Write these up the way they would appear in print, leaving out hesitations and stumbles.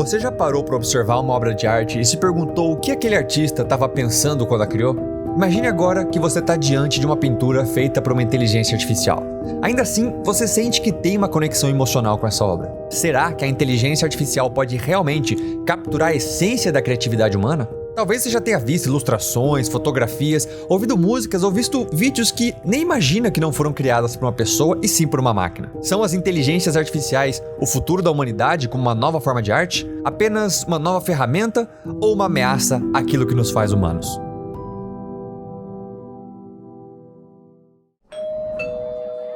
Você já parou para observar uma obra de arte e se perguntou o que aquele artista estava pensando quando a criou? Imagine agora que você está diante de uma pintura feita por uma inteligência artificial. Ainda assim, você sente que tem uma conexão emocional com essa obra. Será que a inteligência artificial pode realmente capturar a essência da criatividade humana? Talvez você já tenha visto ilustrações, fotografias, ouvido músicas ou visto vídeos que nem imagina que não foram criadas por uma pessoa e sim por uma máquina. São as inteligências artificiais o futuro da humanidade como uma nova forma de arte? Apenas uma nova ferramenta ou uma ameaça àquilo que nos faz humanos?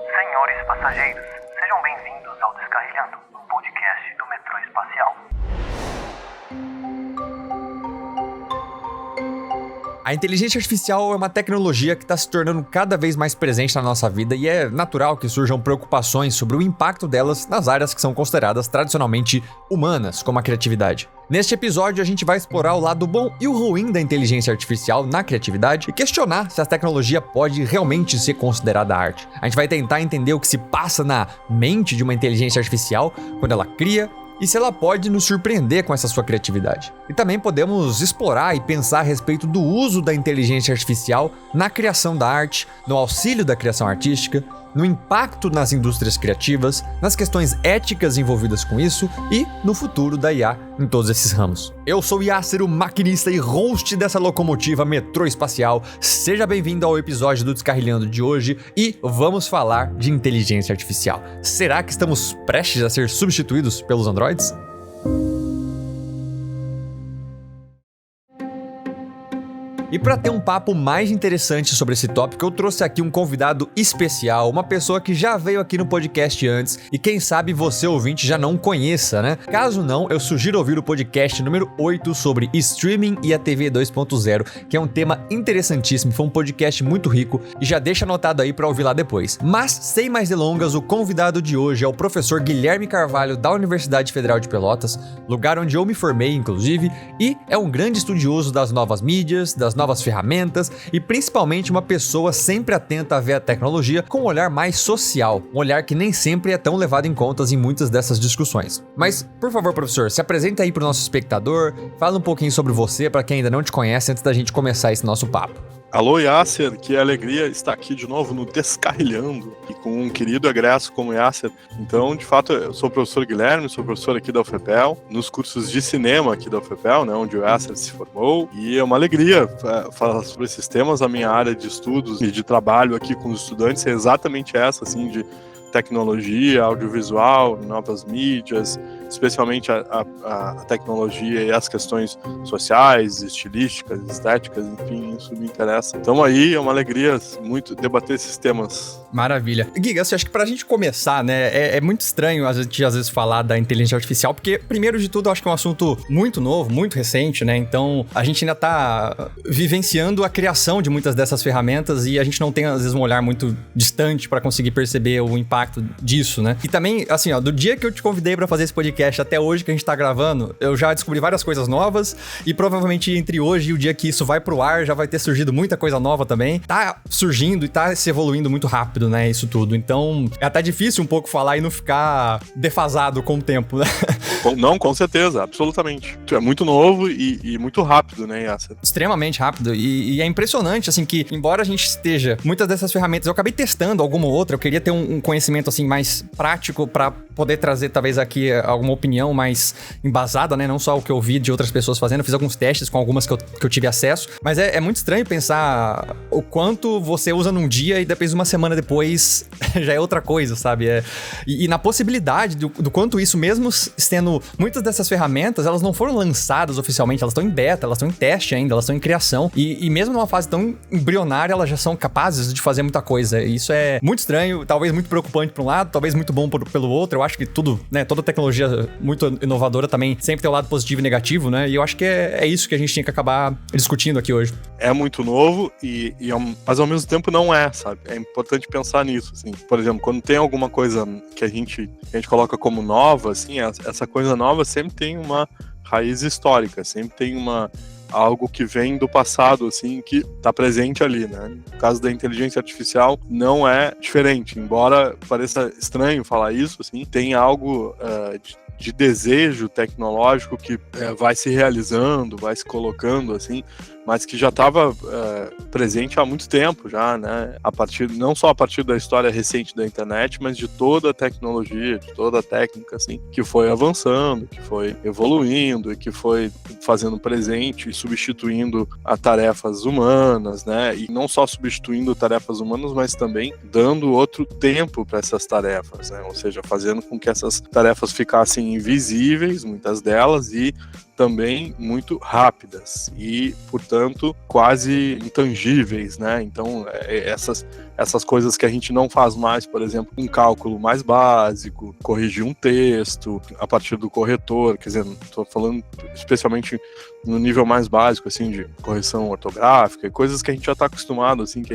Senhores passageiros, sejam bem-vindos ao Descarrilhando, o podcast do metrô espacial. A inteligência artificial é uma tecnologia que está se tornando cada vez mais presente na nossa vida e é natural que surjam preocupações sobre o impacto delas nas áreas que são consideradas tradicionalmente humanas, como a criatividade. Neste episódio, a gente vai explorar o lado bom e o ruim da inteligência artificial na criatividade e questionar se a tecnologia pode realmente ser considerada arte. A gente vai tentar entender o que se passa na mente de uma inteligência artificial quando ela cria, e se ela pode nos surpreender com essa sua criatividade. E também podemos explorar e pensar a respeito do uso da inteligência artificial na criação da arte, no auxílio da criação artística, no impacto nas indústrias criativas, nas questões éticas envolvidas com isso e no futuro da IA em todos esses ramos. Eu sou Yasser, o maquinista e host dessa locomotiva metrô espacial. Seja bem-vindo ao episódio do Descarrilhando de hoje e vamos falar de inteligência artificial. Será que estamos prestes a ser substituídos pelos androides? E para ter um papo mais interessante sobre esse tópico, eu trouxe aqui um convidado especial, uma pessoa que já veio aqui no podcast antes e quem sabe você, ouvinte, já não conheça, né? Caso não, eu sugiro ouvir o podcast número 8 sobre streaming e a TV 2.0, que é um tema interessantíssimo, foi um podcast muito rico e já deixa anotado aí para ouvir lá depois. Mas, sem mais delongas, o convidado de hoje é o professor Guilherme Carvalho da Universidade Federal de Pelotas, lugar onde eu me formei, inclusive, e é um grande estudioso das novas mídias, das novas ferramentas e principalmente uma pessoa sempre atenta a ver a tecnologia com um olhar mais social, um olhar que nem sempre é tão levado em conta em muitas dessas discussões. Mas, por favor, professor, se apresenta aí para o nosso espectador, fala um pouquinho sobre você para quem ainda não te conhece antes da gente começar esse nosso papo. Alô, Yasser, que alegria estar aqui de novo no Descarrilhando e com um querido egresso como Yasser. Então, de fato, eu sou o professor Guilherme, sou professor aqui da UFPEL, nos cursos de cinema aqui da UFPEL, né, onde o Yasser se formou, e é uma alegria falar sobre esses temas. A minha área de estudos e de trabalho aqui com os estudantes é exatamente essa, assim, de tecnologia, audiovisual, novas mídias, especialmente a tecnologia e as questões sociais, estilísticas, estéticas, enfim, isso me interessa. Então aí é uma alegria muito debater esses temas. Maravilha. Giga, eu acho que pra gente começar, né, é muito estranho a gente às vezes falar da inteligência artificial, porque primeiro de tudo eu acho que é um assunto muito novo, muito recente, né, então a gente ainda tá vivenciando a criação de muitas dessas ferramentas e a gente não tem às vezes um olhar muito distante pra conseguir perceber o impacto disso, né. E também, assim, ó, do dia que eu te convidei pra fazer esse podcast até hoje que a gente tá gravando, eu já descobri várias coisas novas e provavelmente entre hoje e o dia que isso vai pro ar já vai ter surgido muita coisa nova também. Tá surgindo e tá se evoluindo muito rápido, né, isso tudo. Então, é até difícil um pouco falar e não ficar defasado com o tempo, né? Não, com certeza, absolutamente. É muito novo e muito rápido, né, Yasser? Extremamente rápido e é impressionante, assim, que embora a gente esteja, muitas dessas ferramentas, eu acabei testando alguma ou outra, eu queria ter um conhecimento, assim, mais prático pra poder trazer, talvez, aqui alguma opinião mais embasada, né? Não só o que eu vi de outras pessoas fazendo. Eu fiz alguns testes com algumas que eu tive acesso. Mas é muito estranho pensar o quanto você usa num dia e depois uma semana depois já é outra coisa, sabe? E na possibilidade do quanto isso, mesmo sendo muitas dessas ferramentas, elas não foram lançadas oficialmente, elas estão em beta, elas estão em teste ainda, elas estão em criação. E mesmo numa fase tão embrionária, elas já são capazes de fazer muita coisa. E isso é muito estranho, talvez muito preocupante por um lado, talvez muito bom pelo outro. Eu acho que tudo, né? Toda tecnologia muito inovadora também sempre tem o lado positivo e negativo, né? E eu acho que é isso que a gente tinha que acabar discutindo aqui hoje. É muito novo mas ao mesmo tempo não é, sabe? É importante pensar nisso, assim. Por exemplo, quando tem alguma coisa que a gente coloca como nova, assim, essa coisa nova sempre tem uma raiz histórica, sempre tem uma algo que vem do passado, assim, que está presente ali, né? No caso da inteligência artificial, não é diferente, embora pareça estranho falar isso, assim, tem algo de desejo tecnológico que vai se realizando, vai se colocando, assim, mas que já estava presente há muito tempo já, né? Não só a partir da história recente da internet, mas de toda a tecnologia, de toda a técnica, assim, que foi avançando, que foi evoluindo e que foi fazendo presente e substituindo a tarefas humanas, né? E não só substituindo tarefas humanas, mas também dando outro tempo para essas tarefas, né? Ou seja, fazendo com que essas tarefas ficassem invisíveis, muitas delas, e também muito rápidas e, portanto, quase intangíveis, né? Então, essas coisas que a gente não faz mais, por exemplo, um cálculo mais básico, corrigir um texto a partir do corretor, quer dizer, estou falando especialmente no nível mais básico, assim, de correção ortográfica, coisas que a gente já está acostumado, assim, que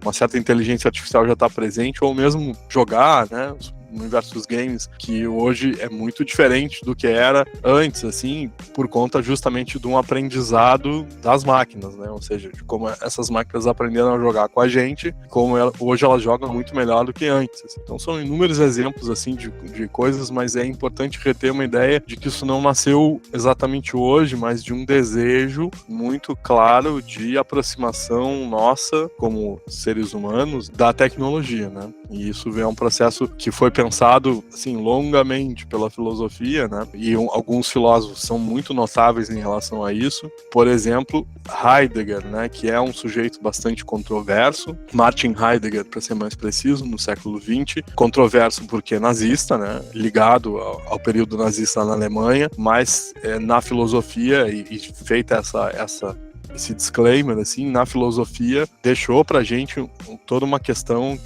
uma certa inteligência artificial já está presente, ou mesmo jogar, né? No universo dos games, que hoje é muito diferente do que era antes, assim, por conta justamente de um aprendizado das máquinas, né? Ou seja, de como essas máquinas aprenderam a jogar com a gente, como hoje elas jogam muito melhor do que antes. Assim. Então são inúmeros exemplos, assim, de coisas, mas é importante reter uma ideia de que isso não nasceu exatamente hoje, mas de um desejo muito claro de aproximação nossa, como seres humanos, da tecnologia, né? E isso é um processo que foi pensado, assim, longamente pela filosofia, né? E alguns filósofos são muito notáveis em relação a isso. Por exemplo, Heidegger, né? Que é um sujeito bastante controverso. Martin Heidegger, para ser mais preciso, no século XX. Controverso porque é nazista, né? Ligado ao período nazista na Alemanha, mas na filosofia, e feita esse disclaimer, assim, na filosofia, deixou pra gente toda uma questão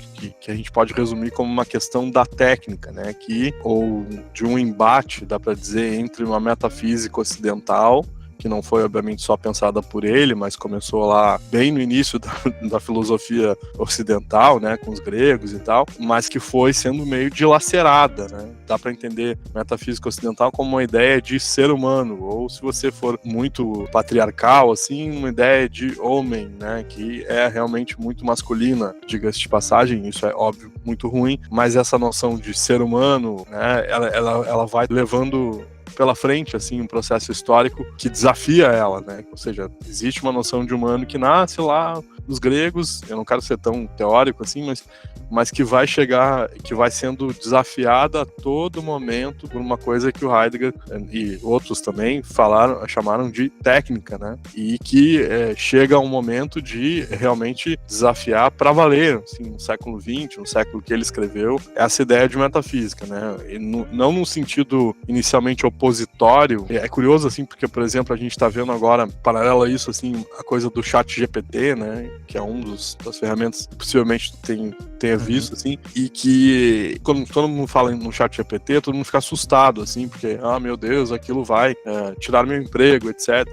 que a gente pode resumir como uma questão da técnica, né, ou de um embate, dá pra dizer, entre uma metafísica ocidental, que não foi, obviamente, só pensada por ele, mas começou lá bem no início da filosofia ocidental, né, com os gregos e tal, mas que foi sendo meio dilacerada, né? Dá para entender metafísica ocidental como uma ideia de ser humano, ou se você for muito patriarcal, assim, uma ideia de homem, né, que é realmente muito masculina, diga-se de passagem, isso é óbvio, muito ruim, mas essa noção de ser humano, né, ela vai levando pela frente, assim, um processo histórico que desafia ela, né? Ou seja, existe uma noção de humano que nasce lá nos gregos, eu não quero ser tão teórico assim, mas que vai chegar, que vai sendo desafiada a todo momento por uma coisa que o Heidegger e outros também chamaram de técnica, né? E que chega a um momento de realmente desafiar para valer, assim, no século XX, no século que ele escreveu, essa ideia de metafísica, né? E não num sentido inicialmente opositório. É curioso, assim, porque, por exemplo, a gente está vendo agora, paralelo a isso, assim, a coisa do ChatGPT, né? Que é das ferramentas que possivelmente tenha visto, assim, e que quando todo mundo fala no ChatGPT, todo mundo fica assustado, assim, porque, meu Deus, aquilo vai tirar meu emprego, etc,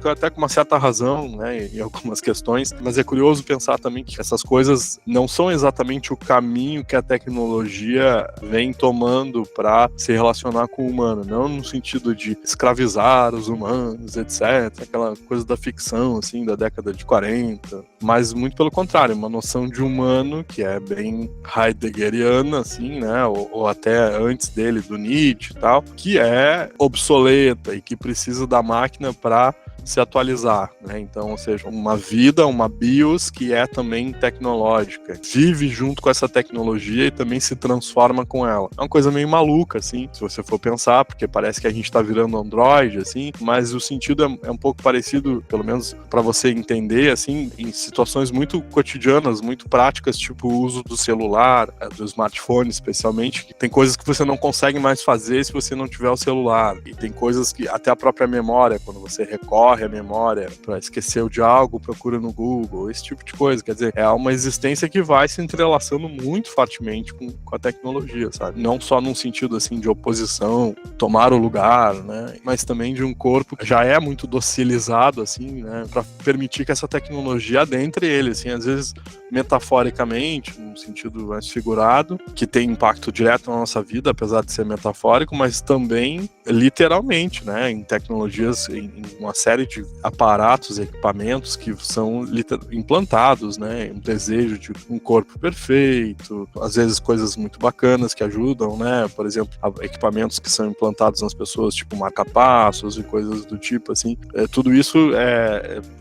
até com uma certa razão, né, em algumas questões, mas é curioso pensar também que essas coisas não são exatamente o caminho que a tecnologia vem tomando para se relacionar com o humano, não no sentido de escravizar os humanos, etc, aquela coisa da ficção, assim, da década de 40, mas muito pelo contrário, uma noção de humano que é bem heideggeriana, assim, né, ou até antes dele, do Nietzsche e tal, que é obsoleta e que precisa da máquina para se atualizar, né? Então, ou seja, uma vida, uma BIOS que é também tecnológica, vive junto com essa tecnologia e também se transforma com ela. É uma coisa meio maluca, assim, se você for pensar, porque parece que a gente tá virando Android, assim, mas o sentido é um pouco parecido, pelo menos para você entender, assim, em situações muito cotidianas, muito práticas, tipo o uso do celular, do smartphone especialmente, que tem coisas que você não consegue mais fazer se você não tiver o celular, e tem coisas que até a própria memória, quando você recorre a memória para esquecer de algo, procura no Google, esse tipo de coisa. Quer dizer, é uma existência que vai se entrelaçando muito fortemente com a tecnologia, sabe? Não só num sentido, assim, de oposição, tomar o lugar, né? Mas também de um corpo que já é muito docilizado, assim, né? Para permitir que essa tecnologia adentre ele, assim, às vezes metaforicamente, num sentido mais figurado, que tem impacto direto na nossa vida, apesar de ser metafórico, mas também literalmente, né? Em tecnologias, em uma série série de aparatos, equipamentos que são implantados, né? Um desejo de um corpo perfeito, às vezes coisas muito bacanas que ajudam, né? Por exemplo, equipamentos que são implantados nas pessoas, tipo marca-passos e coisas do tipo, assim. Tudo isso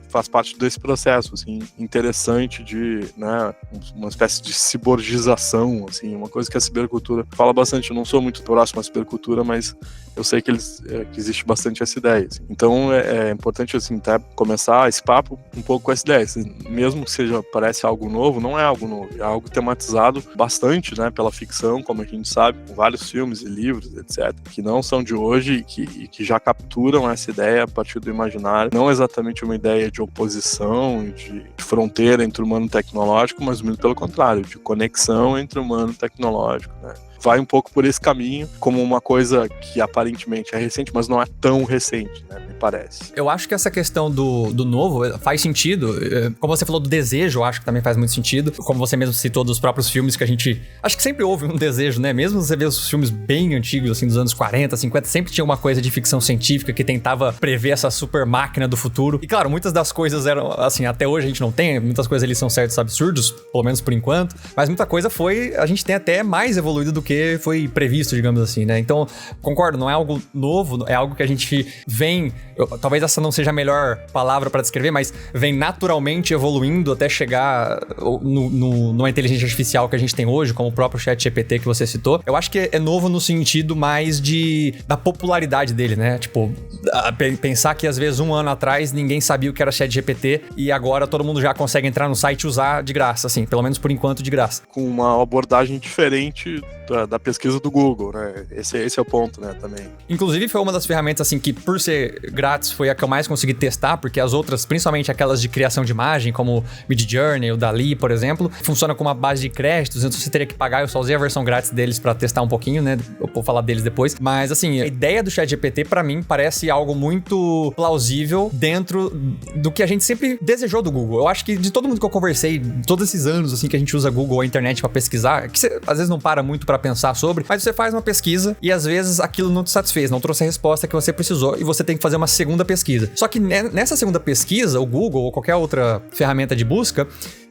faz parte desse processo, assim, interessante de, né, uma espécie de ciborgização, assim, uma coisa que a cibercultura fala bastante. Eu não sou muito próximo à cibercultura, mas eu sei que existe bastante essa ideia, assim. Então é importante, assim, até começar esse papo um pouco com essa ideia, assim, mesmo que parece algo novo, não é algo novo, é algo tematizado bastante, né, pela ficção, como a gente sabe, com vários filmes e livros, etc., que não são de hoje e que já capturam essa ideia a partir do imaginário, não exatamente uma ideia de oposição e de fronteira entre o humano e o tecnológico, mas muito pelo contrário, de conexão entre o humano e o tecnológico, né? Vai um pouco por esse caminho, como uma coisa que aparentemente é recente, mas não é tão recente, né? Me parece. Eu acho que essa questão do novo faz sentido. Como você falou do desejo, eu acho que também faz muito sentido. Como você mesmo citou dos próprios filmes que a gente... Acho que sempre houve um desejo, né? Mesmo você vê os filmes bem antigos, assim, dos anos 40, 50, sempre tinha uma coisa de ficção científica que tentava prever essa super máquina do futuro. E claro, muitas das coisas eram, assim, até hoje a gente não tem, muitas coisas ali são certos absurdos, pelo menos por enquanto, mas muita coisa a gente tem até mais evoluído do que foi previsto, digamos assim, né? Então, concordo, não é algo novo, é algo que a gente vem, talvez essa não seja a melhor palavra para descrever, mas vem naturalmente evoluindo até chegar numa inteligência artificial que a gente tem hoje, como o próprio ChatGPT que você citou. Eu acho que é novo no sentido mais da popularidade dele, né? Tipo, pensar que às vezes um ano atrás ninguém sabia o que era ChatGPT e agora todo mundo já consegue entrar no site e usar de graça, assim, pelo menos por enquanto de graça. Com uma abordagem diferente da pesquisa do Google, né? Esse é o ponto, né, também. Inclusive, foi uma das ferramentas, assim, que por ser grátis foi a que eu mais consegui testar, porque as outras, principalmente aquelas de criação de imagem, como Midjourney, o DALL-E, por exemplo, funciona com uma base de créditos, então você teria que pagar. Eu só usei a versão grátis deles pra testar um pouquinho, né? Eu vou falar deles depois. Mas, assim, a ideia do ChatGPT, pra mim, parece algo muito plausível dentro do que a gente sempre desejou do Google. Eu acho que de todo mundo que eu conversei, todos esses anos, assim, que a gente usa Google ou a internet pra pesquisar, que você, às vezes, não para muito pra pensar sobre, mas você faz uma pesquisa e às vezes aquilo não te satisfez, não trouxe a resposta que você precisou e você tem que fazer uma segunda pesquisa. Só que nessa segunda pesquisa, o Google ou qualquer outra ferramenta de busca,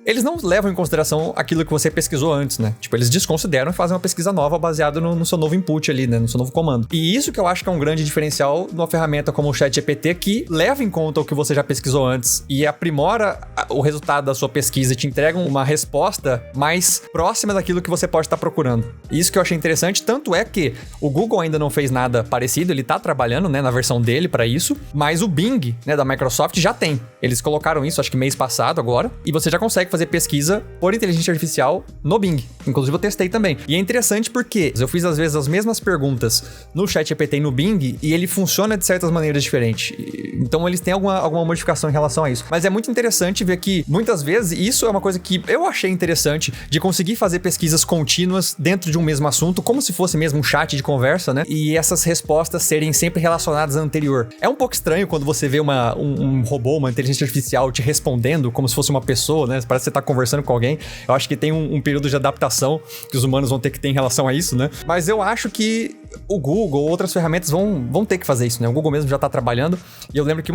eles não levam em consideração aquilo que você pesquisou antes, né? Tipo, eles desconsideram e fazem uma pesquisa nova baseada no seu novo input ali, né? No seu novo comando. E isso que eu acho que é um grande diferencial numa ferramenta como o ChatGPT, que leva em conta o que você já pesquisou antes e aprimora o resultado da sua pesquisa e te entrega uma resposta mais próxima daquilo que você pode estar procurando. Isso que eu achei interessante, tanto é que o Google ainda não fez nada parecido, ele tá trabalhando, né, na versão dele para isso, mas o Bing, né, da Microsoft já tem. Eles colocaram isso, acho que mês passado agora, e você já consegue fazer pesquisa por inteligência artificial no Bing. Inclusive eu testei também. E é interessante porque eu fiz às vezes as mesmas perguntas no ChatGPT e no Bing e ele funciona de certas maneiras diferentes. Então eles têm alguma modificação em relação a isso. Mas é muito interessante ver que muitas vezes, isso é uma coisa que eu achei interessante, de conseguir fazer pesquisas contínuas dentro de um mesmo assunto, como se fosse mesmo um chat de conversa, né? E essas respostas serem sempre relacionadas à anterior. É um pouco estranho quando você vê um robô, uma inteligência artificial te respondendo como se fosse uma pessoa, né? Parece que você tá conversando com alguém. Eu acho que tem um período de adaptação que os humanos vão ter que ter em relação a isso, né? Mas eu acho que o Google ou outras ferramentas vão ter que fazer isso, né? O Google mesmo já tá trabalhando. E eu lembro que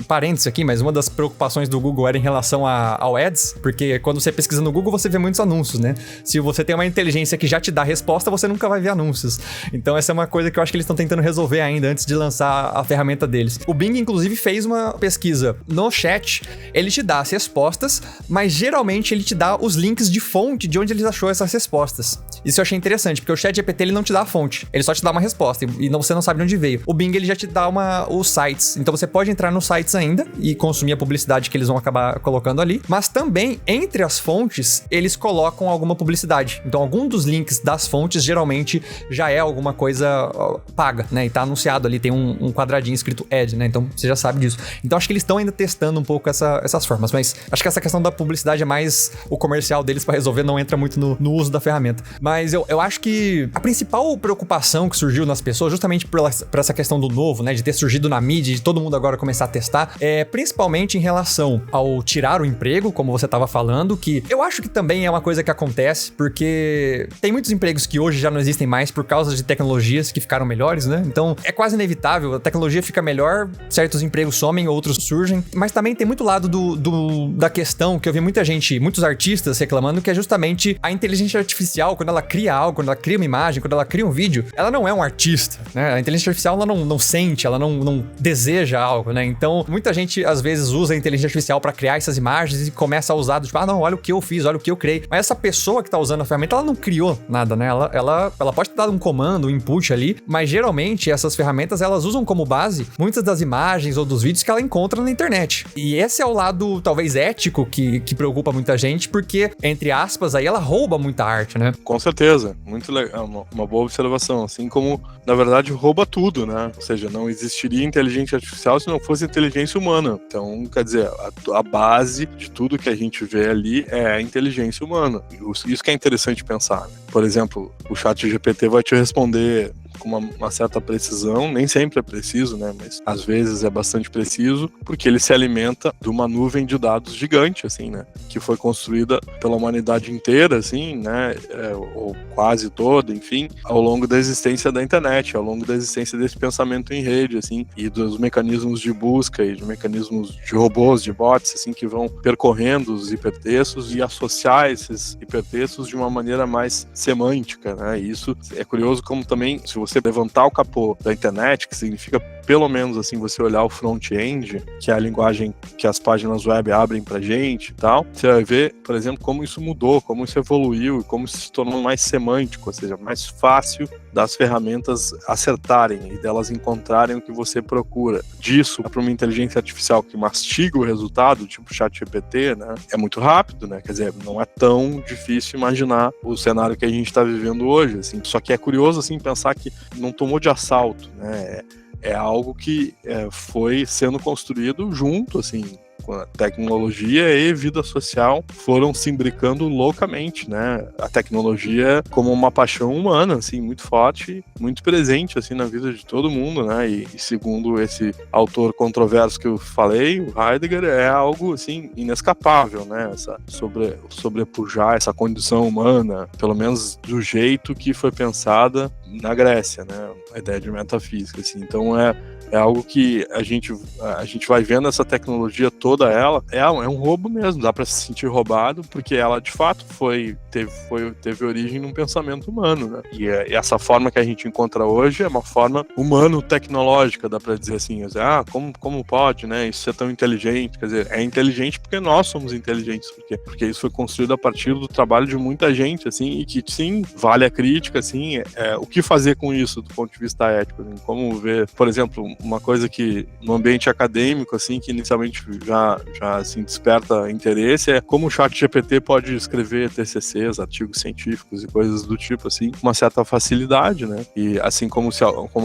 parênteses aqui, mas uma das preocupações do Google era em relação ao Ads, porque quando você pesquisa no Google, você vê muitos anúncios, né? Se você tem uma inteligência que já te dá a resposta, você nunca vai ver anúncios. Então essa é uma coisa que eu acho que eles estão tentando resolver ainda antes de lançar a ferramenta deles. O Bing, inclusive, fez uma pesquisa no chat. Ele te dá as respostas, mas geralmente ele te dá os links de fonte de onde ele achou essas respostas. Isso eu achei interessante, porque o ChatGPT ele não te dá a fonte, ele só te dá uma resposta e você não sabe de onde veio. O Bing ele já te dá os sites, então você pode entrar nos sites ainda e consumir a publicidade que eles vão acabar colocando ali, mas também entre as fontes eles colocam alguma publicidade. Então algum dos links das fontes geralmente já é alguma coisa paga, né? E tá anunciado ali, tem um quadradinho escrito ad, né? Então você já sabe disso. Então acho que eles estão ainda testando um pouco essas formas, mas acho que essa questão da publicidade é mais o comercial deles para resolver, não entra muito no uso da ferramenta. Mas Mas eu acho que a principal preocupação que surgiu nas pessoas, justamente por essa questão do novo, né, de ter surgido na mídia, de todo mundo agora começar a testar, é principalmente em relação ao tirar o emprego, como você estava falando, que eu acho que também é uma coisa que acontece, porque tem muitos empregos que hoje já não existem mais por causa de tecnologias que ficaram melhores, né? Então é quase inevitável, a tecnologia fica melhor, certos empregos somem, outros surgem, mas também tem muito lado da questão que eu vi muita gente, muitos artistas reclamando, que é justamente a inteligência artificial, quando ela cria algo, quando ela cria uma imagem, quando ela cria um vídeo, ela não é um artista, né? A inteligência artificial, ela não sente, ela não deseja algo, né? Então, muita gente, às vezes, usa a inteligência artificial pra criar essas imagens e começa a usar, tipo, não, olha o que eu fiz, olha o que eu criei. Mas essa pessoa que tá usando a ferramenta, ela não criou nada, né? Ela pode ter dado um comando, um input ali, mas geralmente essas ferramentas, elas usam como base muitas das imagens ou dos vídeos que ela encontra na internet. E esse é o lado, talvez, ético que preocupa muita gente, porque, entre aspas, aí ela rouba muita arte, né? Com certeza, muito legal, uma boa observação, assim como, na verdade, rouba tudo, né? Ou seja, não existiria inteligência artificial se não fosse inteligência humana. Então, quer dizer, a base de tudo que a gente vê ali é a inteligência humana. Isso que é interessante pensar, né? Por exemplo, o ChatGPT vai te responder com uma certa precisão, nem sempre é preciso, né, mas às vezes é bastante preciso, porque ele se alimenta de uma nuvem de dados gigante, assim, né, que foi construída pela humanidade inteira, assim, né, ou quase toda, enfim, ao longo da existência da internet, ao longo da existência desse pensamento em rede, assim, e dos mecanismos de busca e de mecanismos de robôs, de bots, assim, que vão percorrendo os hipertextos e associar esses hipertextos de uma maneira mais semântica, né, e isso é curioso como também, se você levantar o capô da internet, que significa pelo menos assim você olhar o front-end, que é a linguagem que as páginas web abrem pra gente e tal, você vai ver, por exemplo, como isso mudou, como isso evoluiu e como isso se tornou mais semântico, ou seja, mais fácil das ferramentas acertarem e delas encontrarem o que você procura. Disso para uma inteligência artificial que mastiga o resultado, tipo ChatGPT, né, é muito rápido, né? Quer dizer, não é tão difícil imaginar o cenário que a gente está vivendo hoje, assim. Só que é curioso assim pensar que não tomou de assalto, né? É algo que foi sendo construído junto, assim, com a tecnologia e vida social foram se imbricando loucamente, né? A tecnologia como uma paixão humana, assim, muito forte, muito presente, assim, na vida de todo mundo, né? E segundo esse autor controverso que eu falei, o Heidegger, é algo, assim, inescapável, né? Sobrepujar essa condição humana, pelo menos do jeito que foi pensada na Grécia, né? A ideia de metafísica, assim. Então é algo que a gente vai vendo essa tecnologia toda, ela é um roubo mesmo, dá para se sentir roubado, porque ela de fato teve origem num pensamento humano, né? E essa forma que a gente encontra hoje é uma forma humano-tecnológica, dá para dizer assim, como pode, né? Isso é tão inteligente, quer dizer, é inteligente porque nós somos inteligentes, porque isso foi construído a partir do trabalho de muita gente, assim, e que sim, vale a crítica, assim, o que fazer com isso do ponto de vista ético, assim, como ver, por exemplo, uma coisa que no ambiente acadêmico, assim, que inicialmente já assim, desperta interesse, é como o ChatGPT pode escrever TCCs, artigos científicos e coisas do tipo, assim, com uma certa facilidade, né? E assim como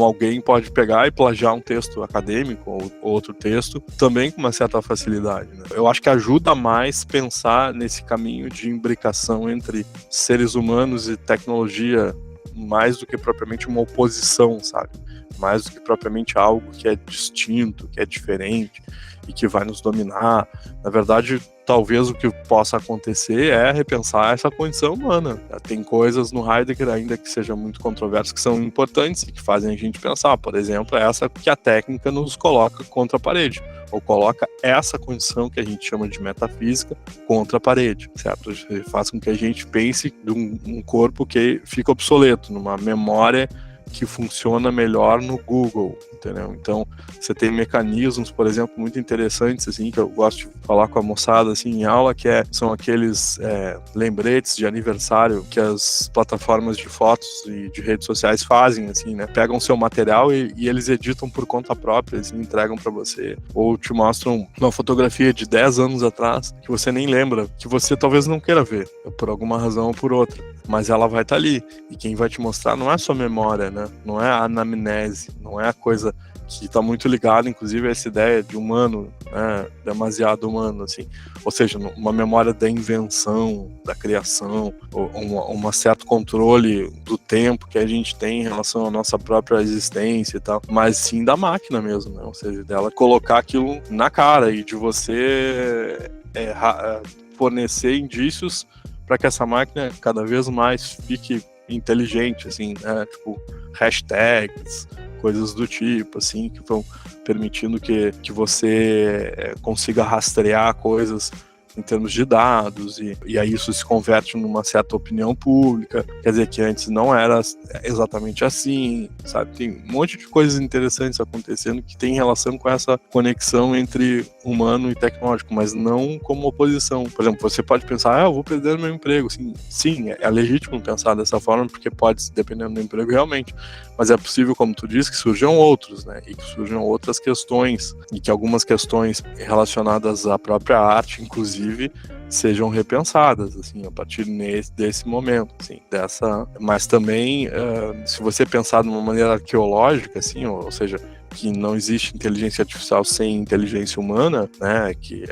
alguém pode pegar e plagiar um texto acadêmico ou outro texto, também com uma certa facilidade, né? Eu acho que ajuda mais pensar nesse caminho de imbricação entre seres humanos e tecnologia, mais do que propriamente uma oposição, sabe? Mais do que propriamente algo que é distinto, que é diferente e que vai nos dominar. Na verdade, talvez o que possa acontecer é repensar essa condição humana. Tem coisas no Heidegger, ainda que seja muito controverso, que são importantes e que fazem a gente pensar. Por exemplo, essa que a técnica nos coloca contra a parede, ou coloca essa condição que a gente chama de metafísica contra a parede, certo? Faz com que a gente pense de um corpo que fica obsoleto, numa memória que funciona melhor no Google, entendeu? Então, você tem mecanismos, por exemplo, muito interessantes, assim, que eu gosto de falar com a moçada, assim, em aula, que são aqueles lembretes de aniversário que as plataformas de fotos e de redes sociais fazem, assim, né? Pegam seu material e eles editam por conta própria, assim, entregam para você, ou te mostram uma fotografia de 10 anos atrás, que você nem lembra, que você talvez não queira ver, por alguma razão ou por outra, mas ela vai estar ali, e quem vai te mostrar não é sua memória, né? né? Não é a anamnese, não é a coisa que está muito ligada, inclusive, a essa ideia de humano, né? Demasiado humano, assim. Ou seja, uma memória da invenção, da criação, um certo controle do tempo que a gente tem em relação à nossa própria existência e tal, mas sim da máquina mesmo, né? Ou seja, dela colocar aquilo na cara e de você fornecer indícios para que essa máquina cada vez mais fique inteligente, assim, né? Tipo, hashtags, coisas do tipo, assim, que vão permitindo que você consiga rastrear coisas em termos de dados, e aí isso se converte numa certa opinião pública, quer dizer que antes não era exatamente assim, sabe? Tem um monte de coisas interessantes acontecendo que tem relação com essa conexão entre humano e tecnológico, mas não como oposição. Por exemplo, você pode pensar, eu vou perder meu emprego. Sim, é legítimo pensar dessa forma, porque pode, dependendo do emprego, realmente, mas é possível, como tu disse, que surjam outros, né? E que surjam outras questões, e que algumas questões relacionadas à própria arte, inclusive, sejam repensadas, assim, a partir desse momento, assim, mas também, se você pensar de uma maneira arqueológica, assim, ou seja, que não existe inteligência artificial sem inteligência humana, né, que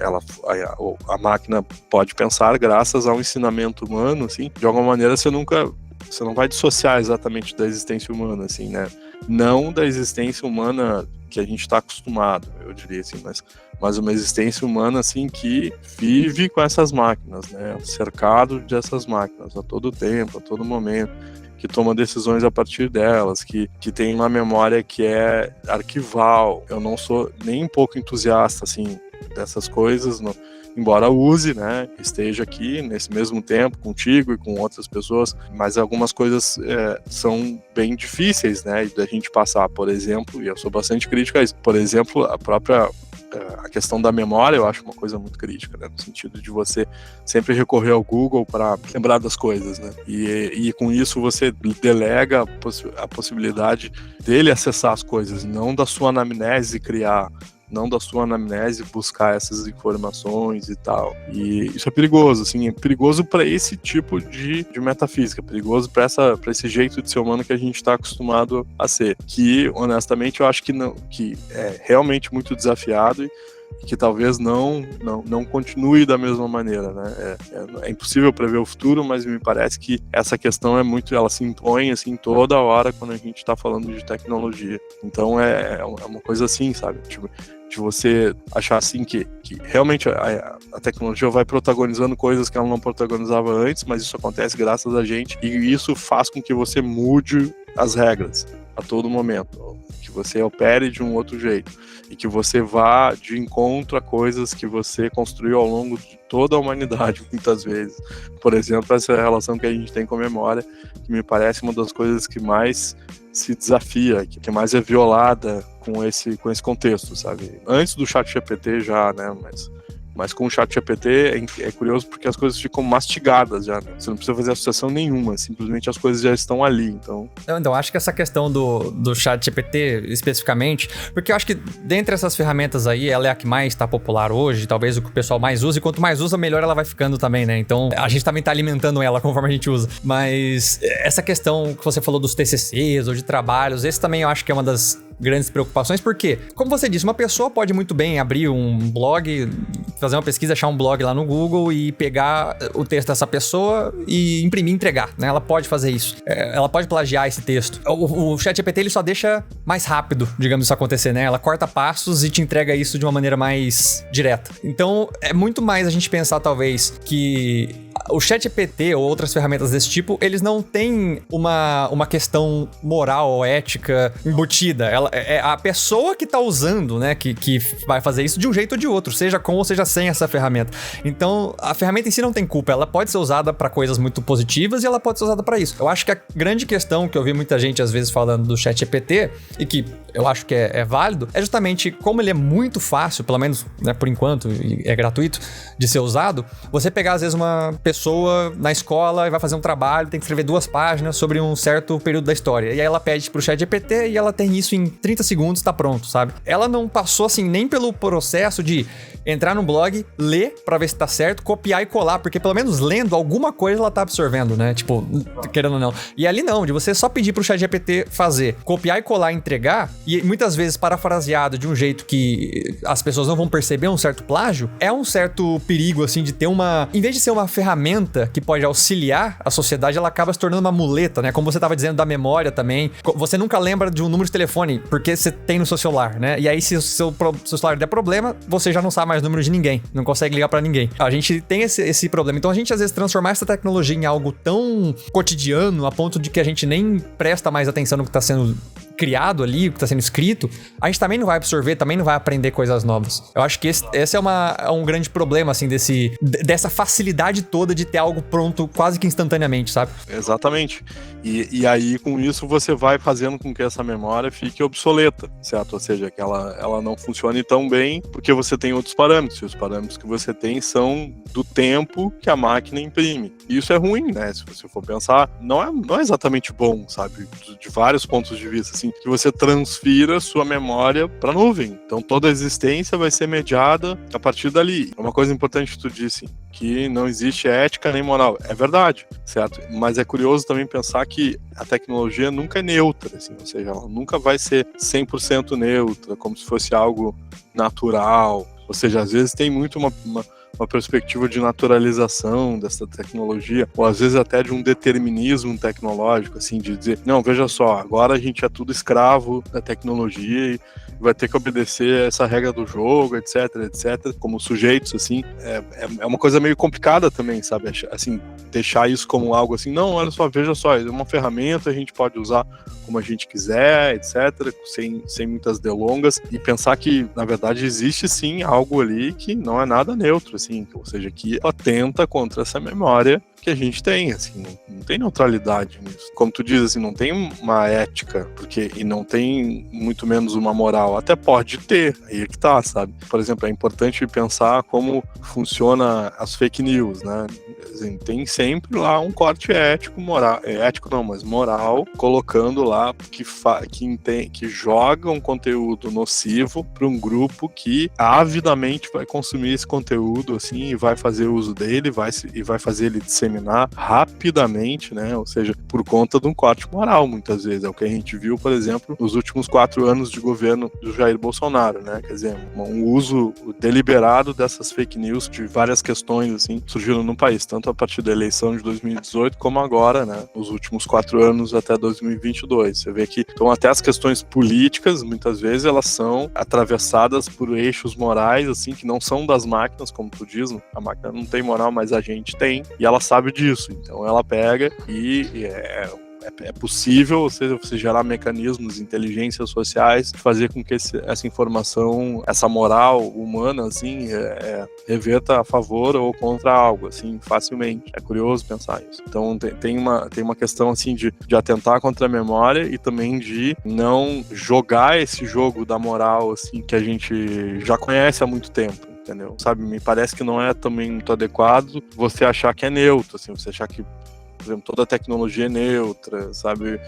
a máquina pode pensar graças ao ensinamento humano, assim, de alguma maneira você não vai dissociar exatamente da existência humana, assim, né, não da existência humana que a gente está acostumado, eu diria assim, mas uma existência humana, assim, que vive com essas máquinas, né, cercado dessas máquinas a todo tempo, a todo momento, que toma decisões a partir delas, que tem uma memória que é arquival. Eu não sou nem um pouco entusiasta, assim, dessas coisas, não, embora use, né, esteja aqui nesse mesmo tempo contigo e com outras pessoas, mas algumas coisas são bem difíceis, né, da gente passar, por exemplo, e eu sou bastante crítico a isso, por exemplo, a questão da memória eu acho uma coisa muito crítica, né, no sentido de você sempre recorrer ao Google para lembrar das coisas, né, e com isso você delega a possibilidade dele acessar as coisas, não da sua anamnese criar, não da sua anamnese buscar essas informações e tal. E isso é perigoso, assim, é perigoso para esse tipo de metafísica, perigoso para esse jeito de ser humano que a gente está acostumado a ser, que honestamente eu acho que é realmente muito desafiado e que talvez não continue da mesma maneira, né? É impossível prever o futuro, mas me parece que essa questão ela se impõe assim toda hora quando a gente está falando de tecnologia. Então é uma coisa assim, sabe? Tipo, de você achar assim que realmente a tecnologia vai protagonizando coisas que ela não protagonizava antes, mas isso acontece graças a gente, e isso faz com que você mude as regras a todo momento, que você opere de um outro jeito e que você vá de encontro a coisas que você construiu ao longo de toda a humanidade, muitas vezes. Por exemplo, essa relação que a gente tem com a memória, que me parece uma das coisas que mais se desafia, que mais é violada com esse contexto, sabe? Antes do ChatGPT já, né, mas com o ChatGPT é curioso porque as coisas ficam mastigadas já, né? Você não precisa fazer associação nenhuma, simplesmente as coisas já estão ali, então... Então, acho que essa questão do ChatGPT, especificamente, porque eu acho que dentre essas ferramentas aí, ela é a que mais está popular hoje, talvez o que o pessoal mais usa, e quanto mais usa, melhor ela vai ficando também, né? Então, a gente também tá alimentando ela conforme a gente usa. Mas essa questão que você falou dos TCCs ou de trabalhos, esse também eu acho que é uma das grandes preocupações, porque, como você disse, uma pessoa pode muito bem abrir um blog, fazer uma pesquisa, achar um blog lá no Google e pegar o texto dessa pessoa e imprimir e entregar, né? Ela pode fazer isso. Ela pode plagiar esse texto. O ChatGPT, ele só deixa mais rápido, digamos, isso acontecer, né? Ela corta passos e te entrega isso de uma maneira mais direta. Então, é muito mais a gente pensar, talvez, que o ChatGPT ou outras ferramentas desse tipo, eles não têm uma questão moral ou ética embutida. Ela é a pessoa que tá usando, né, que vai fazer isso de um jeito ou de outro, seja com ou seja sem essa ferramenta. Então, a ferramenta em si não tem culpa. Ela pode ser usada para coisas muito positivas e ela pode ser usada para isso. Eu acho que a grande questão que eu vi muita gente às vezes falando do ChatGPT, e que eu acho que é válido, é justamente como ele é muito fácil, pelo menos, né, por enquanto, e é gratuito de ser usado, você pegar às vezes uma pessoa na escola e vai fazer um trabalho, tem que escrever 2 páginas sobre um certo período da história. E aí ela pede pro ChatGPT e ela tem isso em 30 segundos tá pronto, sabe? Ela não passou, assim, nem pelo processo de entrar no blog, ler pra ver se tá certo, copiar e colar, porque pelo menos lendo alguma coisa ela tá absorvendo, né? Tipo, querendo ou não. E ali não, de você só pedir pro ChatGPT fazer, copiar e colar e entregar, e muitas vezes parafraseado de um jeito que as pessoas não vão perceber um certo plágio, é um certo perigo, assim, de ter uma... Em vez de ser uma ferramenta que pode auxiliar a sociedade, ela acaba se tornando uma muleta, né? Como você tava dizendo da memória também. Você nunca lembra de um número de telefone, porque você tem no seu celular, né? E aí, se o seu celular der problema, você já não sabe mais o número de ninguém, não consegue ligar pra ninguém. A gente tem esse problema. Então, a gente, às vezes, transformar essa tecnologia em algo tão cotidiano, a ponto de que a gente nem presta mais atenção no que tá sendo criado ali, o que tá sendo escrito, a gente também não vai absorver, também não vai aprender coisas novas. Eu acho que esse é um grande problema, assim, dessa facilidade toda de ter algo pronto quase que instantaneamente, sabe? Exatamente. E aí, com isso, você vai fazendo com que essa memória fique obsoleta, certo? Ou seja, que ela não funcione tão bem, porque você tem outros parâmetros, e os parâmetros que você tem são do tempo que a máquina imprime. E isso é ruim, né? Se você for pensar, não é exatamente bom, sabe? De vários pontos de vista, assim, que você transfira sua memória para a nuvem. Então toda a existência vai ser mediada a partir dali. Uma coisa importante que tu disse, que não existe ética nem moral. É verdade, certo? Mas é curioso também pensar que a tecnologia nunca é neutra, assim, ou seja, ela nunca vai ser 100% neutra, como se fosse algo natural. Ou seja, às vezes tem muito uma perspectiva de naturalização dessa tecnologia, ou às vezes até de um determinismo tecnológico, assim, de dizer, não, veja só, agora a gente é tudo escravo da tecnologia e vai ter que obedecer essa regra do jogo, etc, como sujeitos, assim, é uma coisa meio complicada também, sabe, assim, deixar isso como algo assim, não, olha só, veja só, é uma ferramenta, a gente pode usar como a gente quiser, etc, sem muitas delongas, e pensar que, na verdade, existe sim algo ali que não é nada neutro, assim, ou seja, que atenta contra essa memória que a gente tem, assim, não tem neutralidade nisso. Como tu diz, assim, não tem uma ética, e não tem muito menos uma moral, até pode ter, aí é que tá, sabe? Por exemplo, é importante pensar como funciona as fake news, né? Assim, tem sempre lá um corte ético, moral, ético não, mas moral, colocando lá que joga um conteúdo nocivo para um grupo que avidamente vai consumir esse conteúdo, assim, e vai fazer uso dele, e vai fazer ele disseminar rapidamente, né? Ou seja, por conta de um corte moral, muitas vezes. É o que a gente viu, por exemplo, nos últimos 4 anos de governo do Jair Bolsonaro, né? Quer dizer, um uso deliberado dessas fake news de várias questões, assim, surgiram no país, tanto a partir da eleição de 2018, como agora, né? Nos últimos 4 anos até 2022. Você vê que, então, até as questões políticas, muitas vezes, elas são atravessadas por eixos morais, assim, que não são das máquinas, como tu diz, a máquina não tem moral, mas a gente tem, e ela sabe disso. Então ela pega e é possível, ou seja, você gerar mecanismos, inteligências sociais, fazer com que essa informação, essa moral humana, assim, reverta a favor ou contra algo, assim, facilmente. É curioso pensar isso. Então tem uma questão, assim, de atentar contra a memória e também de não jogar esse jogo da moral, assim, que a gente já conhece há muito tempo. Entendeu? Sabe, me parece que não é também muito adequado você achar que é neutro, assim, você achar que, por exemplo, toda a tecnologia é neutra, sabe,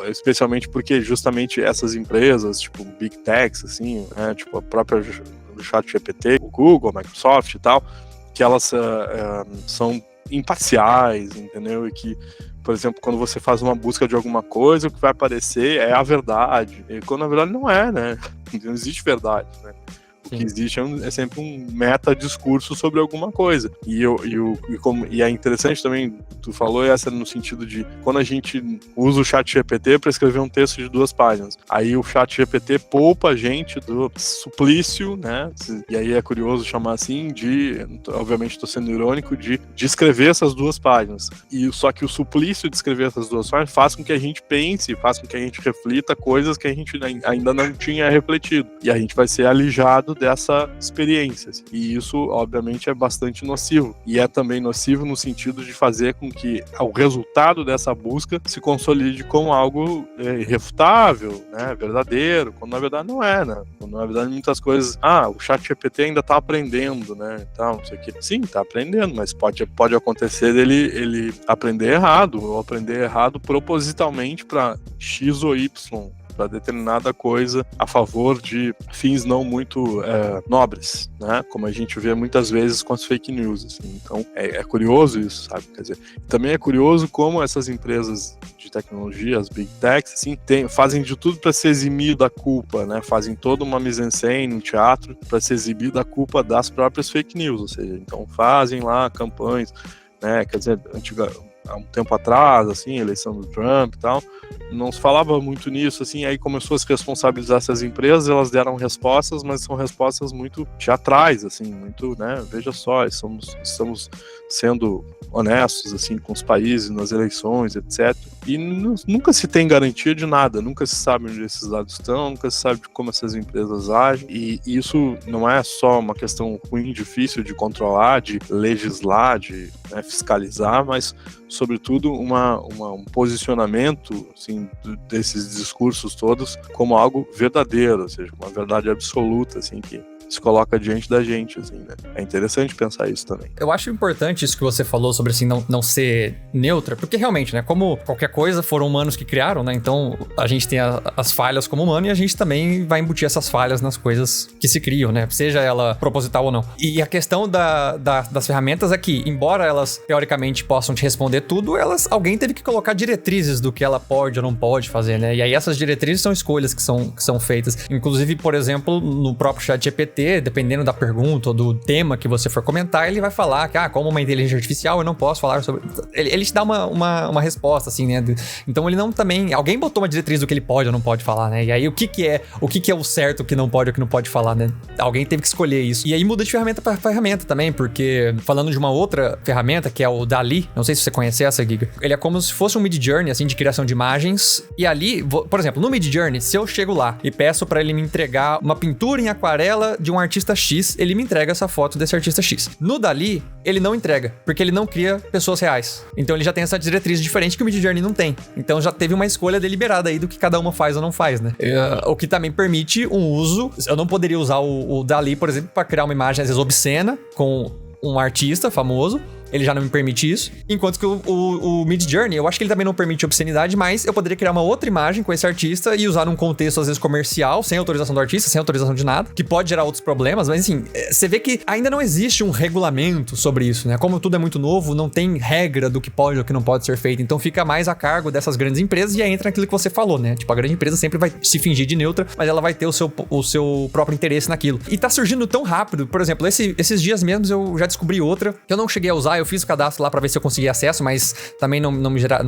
especialmente porque justamente essas empresas, tipo Big Techs, assim, né, tipo a própria ChatGPT, o Google, a Microsoft e tal, que elas são imparciais, entendeu, e que, por exemplo, quando você faz uma busca de alguma coisa, o que vai aparecer é a verdade, e quando na verdade não é, né, não existe verdade, né. O que existe é sempre um meta-discurso sobre alguma coisa. E é interessante também, tu falou essa no sentido de quando a gente usa o ChatGPT para escrever um texto de 2 páginas. Aí o ChatGPT poupa a gente do suplício, né? E aí é curioso chamar assim, obviamente estou sendo irônico, de escrever essas 2 páginas. E só que o suplício de escrever essas 2 páginas faz com que a gente pense, faz com que a gente reflita coisas que a gente ainda não tinha refletido. E a gente vai ser alijado dessa experiência. E isso, obviamente, é bastante nocivo. E é também nocivo no sentido de fazer com que o resultado dessa busca se consolide como algo irrefutável, né, verdadeiro, quando na verdade não é, né? Quando na verdade muitas coisas, o ChatGPT ainda tá aprendendo, né, então, não sei o que. Sim, tá aprendendo, mas pode acontecer dele aprender errado, ou aprender errado propositalmente para X ou Y para determinada coisa a favor de fins não muito nobres, né? Como a gente vê muitas vezes com as fake news, assim. Então, é curioso isso, sabe? Quer dizer, também é curioso como essas empresas de tecnologia, as big techs, assim, fazem de tudo para se eximir da culpa, né? Fazem toda uma mise-en-scène, um teatro, para se exibir da culpa das próprias fake news, ou seja, então fazem lá campanhas, né? Quer dizer, há um tempo atrás, assim, eleição do Trump e tal, não se falava muito nisso, assim, aí começou a se responsabilizar essas empresas, elas deram respostas, mas são respostas muito teatrais, assim, muito, né, veja só, estamos sendo honestos, assim, com os países, nas eleições, etc. E nunca se tem garantia de nada, nunca se sabe onde esses dados estão, nunca se sabe de como essas empresas agem, e isso não é só uma questão ruim, difícil de controlar, de legislar, de, né, fiscalizar, mas sobretudo um posicionamento, assim, desses discursos todos como algo verdadeiro, ou seja, uma verdade absoluta, assim, que se coloca diante da gente, assim, né? É interessante pensar isso também. Eu acho importante isso que você falou sobre, assim, não ser neutra, porque realmente, né, como qualquer coisa, foram humanos que criaram, né, então a gente tem as falhas como humano e a gente também vai embutir essas falhas nas coisas que se criam, né, seja ela proposital ou não. E a questão das ferramentas é que, embora elas, teoricamente, possam te responder tudo, alguém teve que colocar diretrizes do que ela pode ou não pode fazer, né, e aí essas diretrizes são escolhas que são feitas. Inclusive, por exemplo, no próprio ChatGPT, dependendo da pergunta ou do tema que você for comentar, ele vai falar que, como uma inteligência artificial, eu não posso falar sobre... Ele te dá uma resposta, assim, né? Então ele não também... Alguém botou uma diretriz do que ele pode ou não pode falar, né? E aí o que é o certo, o que não pode ou o que não pode falar, né? Alguém teve que escolher isso. E aí muda de ferramenta para ferramenta também, porque falando de uma outra ferramenta, que é o DALL-E, não sei se você conhece essa, Giga, ele é como se fosse um Midjourney, assim, de criação de imagens, e ali, por exemplo, no Midjourney, se eu chego lá e peço para ele me entregar uma pintura em aquarela de um artista X, ele me entrega essa foto desse artista X. No DALL-E, ele não entrega, porque ele não cria pessoas reais. Então ele já tem essa diretriz diferente que o Midjourney não tem. Então já teve uma escolha deliberada aí do que cada uma faz ou não faz, né? O que também permite um uso... Eu não poderia usar o DALL-E, por exemplo, para criar uma imagem, às vezes, obscena, com um artista famoso. Ele já não me permite isso. Enquanto que o Midjourney, eu acho que ele também não permite obscenidade, mas eu poderia criar uma outra imagem com esse artista e usar num contexto, às vezes, comercial, sem autorização do artista, sem autorização de nada, que pode gerar outros problemas, mas assim, você vê que ainda não existe um regulamento sobre isso, né? Como tudo é muito novo, não tem regra do que pode ou que não pode ser feito, então fica mais a cargo dessas grandes empresas e aí entra aquilo que você falou, né? Tipo, a grande empresa sempre vai se fingir de neutra, mas ela vai ter o seu próprio interesse naquilo. E tá surgindo tão rápido, por exemplo, esses dias mesmos eu já descobri outra, que eu não cheguei a usar, eu fiz o cadastro lá pra ver se eu conseguia acesso, mas também não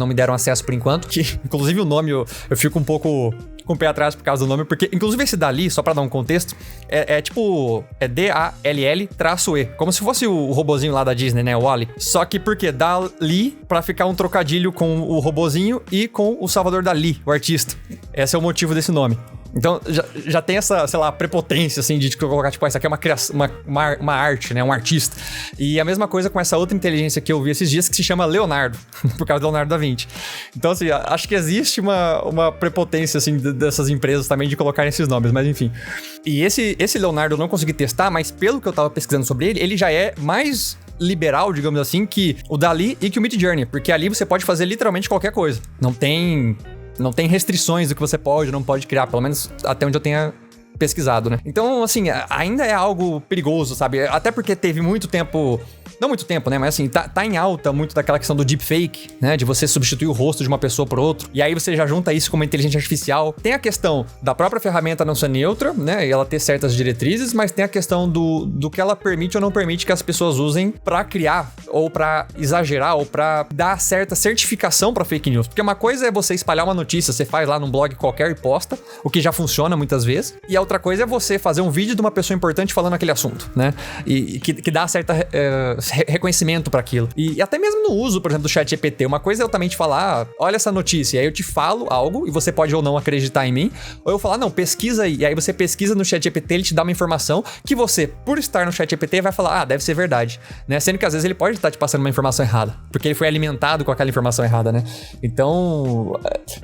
me deram acesso por enquanto, que inclusive o nome eu fico um pouco com o pé atrás por causa do nome, porque inclusive esse DALL-E, só pra dar um contexto, é tipo, é DALL-E, como se fosse o robozinho lá da Disney, né, o Wall-E. Só que por quê? DALL-E, pra ficar um trocadilho com o robozinho e com o Salvador Dalí, o artista. Esse é o motivo desse nome. Então, já tem essa, sei lá, prepotência, assim, de colocar, tipo, isso aqui é uma criação, uma arte, né? Um artista. E a mesma coisa com essa outra inteligência que eu vi esses dias, que se chama Leonardo, por causa do Leonardo da Vinci. Então, assim, acho que existe uma prepotência, assim, dessas empresas também de colocarem esses nomes, mas enfim. E esse Leonardo eu não consegui testar, mas pelo que eu tava pesquisando sobre ele já é mais liberal, digamos assim, que o DALL-E e que o Midjourney, porque ali você pode fazer literalmente qualquer coisa. Não tem restrições do que você pode ou não pode criar, pelo menos até onde eu tenha pesquisado, né? Então, assim, ainda é algo perigoso, sabe? Até porque teve muito tempo... Não muito tempo, né? Mas assim, tá em alta muito daquela questão do deepfake, né? De você substituir o rosto de uma pessoa por outro. E aí você já junta isso com uma inteligência artificial. Tem a questão da própria ferramenta não ser neutra, né? E ela ter certas diretrizes, mas tem a questão do que ela permite ou não permite que as pessoas usem pra criar, ou pra exagerar, ou pra dar certa certificação pra fake news. Porque uma coisa é você espalhar uma notícia, você faz lá num blog qualquer e posta, o que já funciona muitas vezes. E a outra coisa é você fazer um vídeo de uma pessoa importante falando aquele assunto, né? E que dá certa... reconhecimento para aquilo. E até mesmo no uso, por exemplo, do ChatGPT. Uma coisa é eu também te falar, olha essa notícia, e aí eu te falo algo, e você pode ou não acreditar em mim, ou eu falar, não, pesquisa aí. E aí você pesquisa no ChatGPT, ele te dá uma informação que você, por estar no ChatGPT, vai falar, deve ser verdade, né? Sendo que às vezes ele pode estar te passando uma informação errada, porque ele foi alimentado com aquela informação errada, né? Então,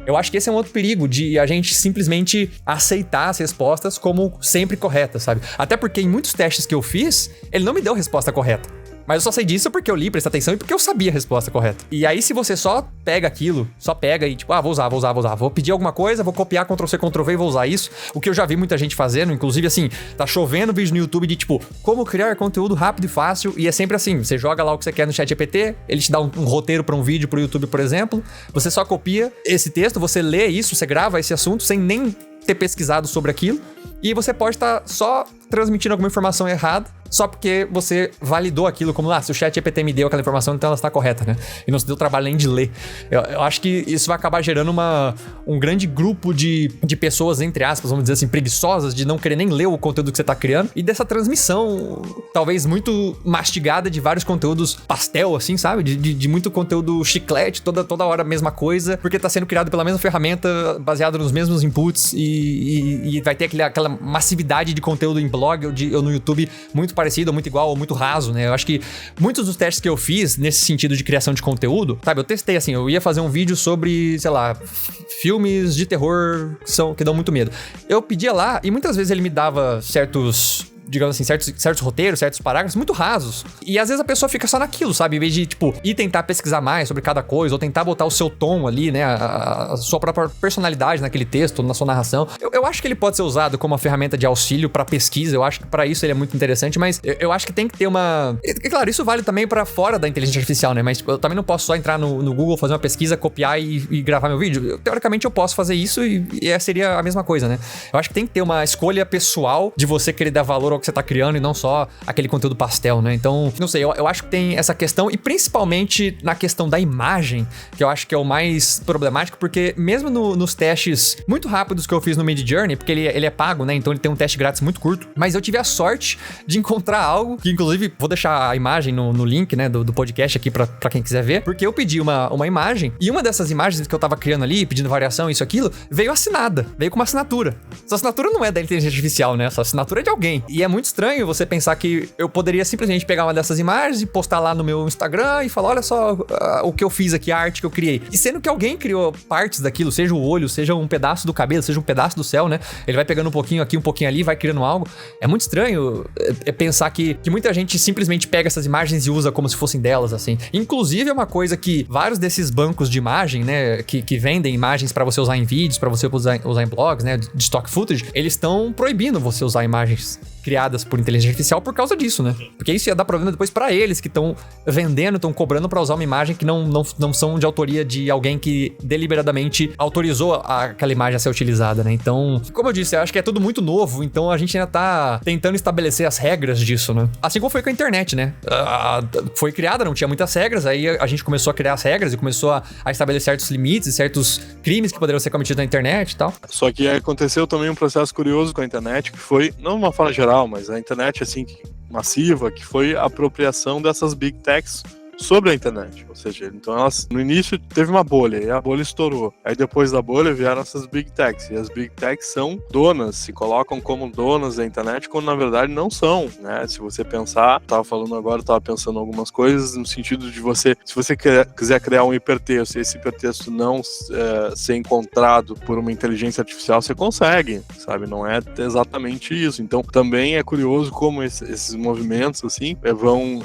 eu acho que esse é um outro perigo de a gente simplesmente aceitar as respostas como sempre corretas, sabe? Até porque em muitos testes que eu fiz, ele não me deu a resposta correta. Mas eu só sei disso porque eu li, prestei atenção e porque eu sabia a resposta correta. E aí, se você só pega aquilo, e tipo, vou usar. Vou pedir alguma coisa, vou copiar Ctrl+C, Ctrl+V e vou usar isso. O que eu já vi muita gente fazendo, inclusive assim, tá chovendo vídeo no YouTube de tipo, como criar conteúdo rápido e fácil. E é sempre assim, você joga lá o que você quer no ChatGPT, ele te dá um roteiro pra um vídeo pro YouTube, por exemplo. Você só copia esse texto, você lê isso, você grava esse assunto sem nem ter pesquisado sobre aquilo. E você pode estar só transmitindo alguma informação errada, só porque você validou aquilo como, se o ChatGPT me deu aquela informação, então ela está correta, né? E não se deu trabalho nem de ler. Eu acho que isso vai acabar gerando um grande grupo de pessoas, entre aspas, vamos dizer assim, preguiçosas, de não querer nem ler o conteúdo que você está criando, e dessa transmissão, talvez muito mastigada de vários conteúdos pastel, assim, sabe? De muito conteúdo chiclete, toda hora a mesma coisa, porque está sendo criado pela mesma ferramenta, baseado nos mesmos inputs, e vai ter aquela massividade de conteúdo em blog ou no YouTube muito parecido, ou muito igual, ou muito raso, né? Eu acho que muitos dos testes que eu fiz nesse sentido de criação de conteúdo, sabe? Eu testei assim, eu ia fazer um vídeo sobre, sei lá, filmes de terror que dão muito medo. Eu pedia lá e muitas vezes ele me dava certos, digamos assim, certos roteiros, certos parágrafos muito rasos. E às vezes a pessoa fica só naquilo, sabe? Em vez de, tipo, ir tentar pesquisar mais sobre cada coisa, ou tentar botar o seu tom ali, né? A sua própria personalidade naquele texto, na sua narração. Eu acho que ele pode ser usado como uma ferramenta de auxílio pra pesquisa. Eu acho que pra isso ele é muito interessante, mas eu acho que tem que ter uma... E, claro, isso vale também pra fora da inteligência artificial, né? Mas tipo, eu também não posso só entrar no Google, fazer uma pesquisa, copiar e gravar meu vídeo. Teoricamente eu posso fazer isso e seria a mesma coisa, né? Eu acho que tem que ter uma escolha pessoal de você querer dar valor ao que você tá criando e não só aquele conteúdo pastel, né? Então, não sei, eu acho que tem essa questão, e principalmente na questão da imagem, que eu acho que é o mais problemático, porque mesmo nos testes muito rápidos que eu fiz no Midjourney, porque ele é pago, né? Então ele tem um teste grátis muito curto, mas eu tive a sorte de encontrar algo, que inclusive vou deixar a imagem no link, né, do podcast aqui pra quem quiser ver, porque eu pedi uma imagem, e uma dessas imagens que eu tava criando ali, pedindo variação, isso, aquilo, veio assinada, veio com uma assinatura. Essa assinatura não é da inteligência artificial, né? Essa assinatura é de alguém. E é muito estranho você pensar que eu poderia simplesmente pegar uma dessas imagens e postar lá no meu Instagram e falar, olha só o que eu fiz aqui, a arte que eu criei. E sendo que alguém criou partes daquilo, seja o olho, seja um pedaço do cabelo, seja um pedaço do céu, né? Ele vai pegando um pouquinho aqui, um pouquinho ali, vai criando algo. É muito estranho pensar que muita gente simplesmente pega essas imagens e usa como se fossem delas, assim. Inclusive, é uma coisa que vários desses bancos de imagem, né, que vendem imagens pra você usar em vídeos, pra você usar em blogs, né, de stock footage, eles estão proibindo você usar imagens criadas por inteligência artificial por causa disso, né? Porque isso ia dar problema depois pra eles que estão vendendo, estão cobrando pra usar uma imagem que não são de autoria de alguém que deliberadamente autorizou aquela imagem a ser utilizada, né? Então, como eu disse, eu acho que é tudo muito novo, então a gente ainda tá tentando estabelecer as regras disso, né? Assim como foi com a internet, né? Foi criada, não tinha muitas regras, aí a gente começou a criar as regras e começou a estabelecer certos limites, certos crimes que poderiam ser cometidos na internet e tal. Só que aconteceu também um processo curioso com a internet, que foi, não de uma forma geral, mas a internet, assim, massiva, que foi a apropriação dessas big techs sobre a internet, ou seja, então elas, no início teve uma bolha, e a bolha estourou, aí depois da bolha vieram essas big techs, e as big techs são donas, se colocam como donas da internet, quando na verdade não são, né, se você pensar, tava pensando algumas coisas, no sentido de se você quiser criar um hipertexto, e esse hipertexto não ser encontrado por uma inteligência artificial, você consegue, sabe, não é exatamente isso, então também é curioso como esses movimentos, assim, vão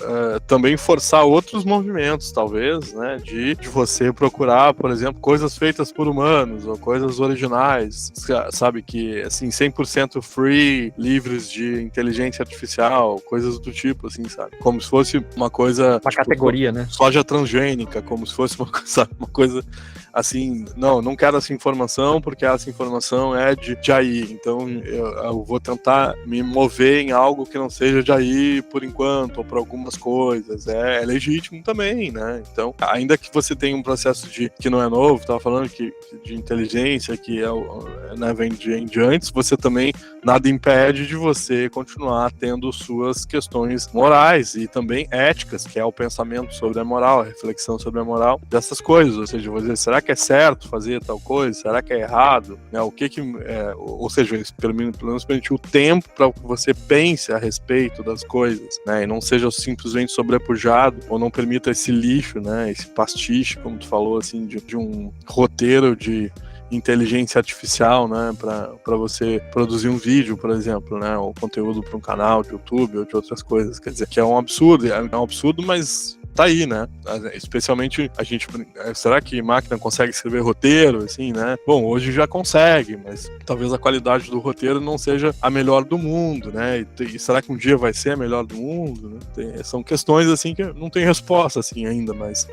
também forçar outros movimentos, talvez, né, de você procurar, por exemplo, coisas feitas por humanos, ou coisas originais, sabe, que, assim, 100% free, livres de inteligência artificial, coisas do tipo, assim, sabe, como se fosse uma coisa... Uma tipo, categoria, né? Soja transgênica, como se fosse uma coisa assim, não quero essa informação porque essa informação é de AI, então eu vou tentar me mover em algo que não seja de AI por enquanto, ou por algumas coisas, é legítimo também, né, então, ainda que você tenha um processo que não é novo, tava falando de inteligência, que né, vem de antes, você também, nada impede de você continuar tendo suas questões morais e também éticas, que é o pensamento sobre a moral, a reflexão sobre a moral dessas coisas, ou seja, você, será que é certo fazer tal coisa? Será que é errado? Né? Ou seja, pelo menos permitir o tempo para que você pense a respeito das coisas, né? E não seja simplesmente sobrepujado, ou não permita esse lixo, né? Esse pastiche, como tu falou, assim, de um roteiro de inteligência artificial, né, para você produzir um vídeo, por exemplo, né, ou conteúdo para um canal de YouTube ou de outras coisas. Quer dizer, que é um absurdo, mas tá aí, né? Especialmente a gente... Será que máquina consegue escrever roteiro, assim, né? Bom, hoje já consegue, mas talvez a qualidade do roteiro não seja a melhor do mundo, né? E será que um dia vai ser a melhor do mundo? Né? São questões, assim, que não tem resposta, assim, ainda, mas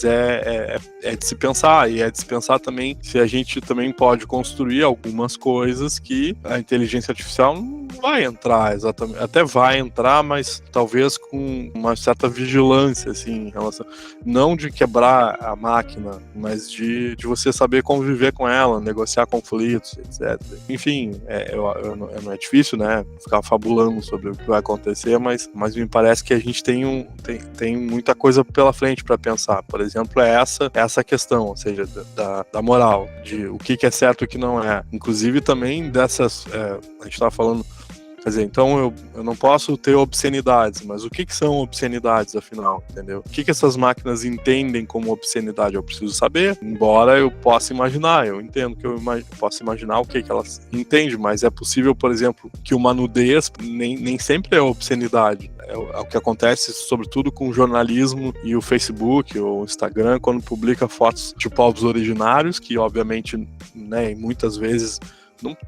é de se pensar, e é de se pensar também se a gente também pode construir algumas coisas que a inteligência artificial não vai entrar exatamente, até vai entrar, mas talvez com uma certa vigilância, assim, em relação, não de quebrar a máquina, mas de você saber conviver com ela, negociar conflitos, etc. Enfim, não é difícil, né, ficar fabulando sobre o que vai acontecer, mas me parece que a gente tem muita coisa pela frente para pensar. Por exemplo, essa questão, ou seja, da moral, de o que é certo e o que não é. Inclusive também dessas, a gente estava falando. Quer dizer, então eu não posso ter obscenidades, mas o que são obscenidades, afinal, entendeu? O que essas máquinas entendem como obscenidade? Eu preciso saber, embora eu possa imaginar, eu entendo que eu posso imaginar o que elas entendem, mas é possível, por exemplo, que uma nudez nem sempre é obscenidade. É o que acontece, sobretudo, com o jornalismo e o Facebook ou o Instagram, quando publica fotos de povos originários, que, obviamente, né, muitas vezes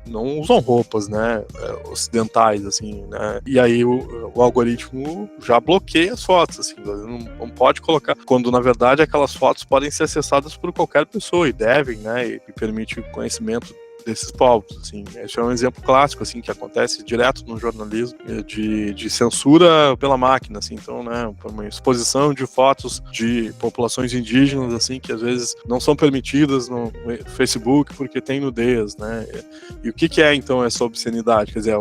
não usam roupas, né, ocidentais, assim, né, e aí o algoritmo já bloqueia as fotos, assim, não pode colocar, quando na verdade aquelas fotos podem ser acessadas por qualquer pessoa, e devem, né, e permite o conhecimento desses povos, assim. Esse é um exemplo clássico, assim, que acontece direto no jornalismo, de censura pela máquina, assim. Então, né, uma exposição de fotos de populações indígenas, assim, que às vezes não são permitidas no Facebook porque tem nudez, né. E o que é, então, essa obscenidade? Quer dizer,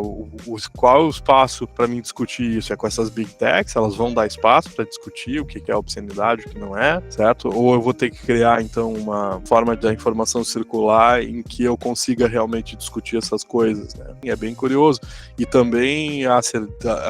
qual é o espaço para mim discutir isso? É com essas big techs? Elas vão dar espaço para discutir o que é obscenidade, o que não é, certo? Ou eu vou ter que criar, então, uma forma da informação circular em que eu consiga realmente discutir essas coisas, né? É bem curioso. E também a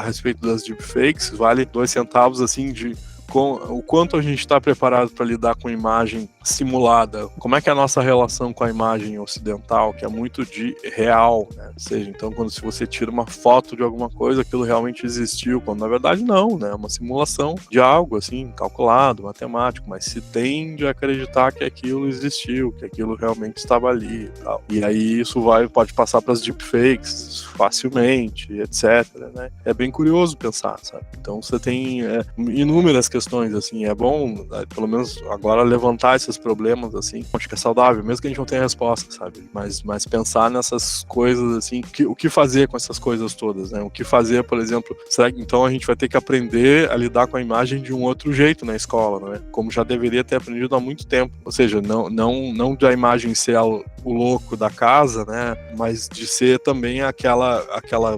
respeito das deepfakes, vale 2 centavos, assim, de o quanto a gente está preparado para lidar com imagem simulada, como é que é a nossa relação com a imagem ocidental, que é muito de real, né? Ou seja, então se você tira uma foto de alguma coisa, aquilo realmente existiu, quando na verdade não, né? É uma simulação de algo, assim, calculado, matemático, mas se tende a acreditar que aquilo existiu, que aquilo realmente estava ali e tal. E aí isso pode passar para as deepfakes facilmente, etc, né? É bem curioso pensar, sabe? Então você tem inúmeras questões, assim, é bom, pelo menos agora, levantar esses problemas, assim, acho que é saudável, mesmo que a gente não tenha resposta, sabe, mas pensar nessas coisas, assim, o que fazer com essas coisas todas, né, o que fazer, por exemplo, será que então a gente vai ter que aprender a lidar com a imagem de um outro jeito na escola, né, como já deveria ter aprendido há muito tempo, ou seja, não da imagem ser o louco da casa, né, mas de ser também aquela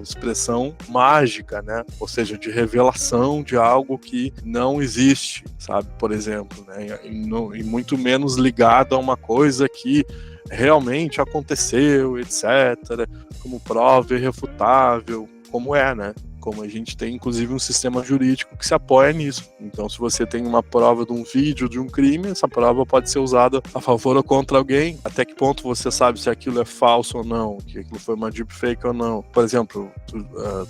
expressão mágica, né, ou seja, de revelação de algo que não existe, sabe, por exemplo, né, e muito menos ligado a uma coisa que realmente aconteceu, etc, como prova irrefutável, como né, como a gente tem, inclusive, um sistema jurídico que se apoia nisso. Então, se você tem uma prova de um vídeo de um crime, essa prova pode ser usada a favor ou contra alguém. Até que ponto você sabe se aquilo é falso ou não, que aquilo foi uma deepfake ou não. Por exemplo,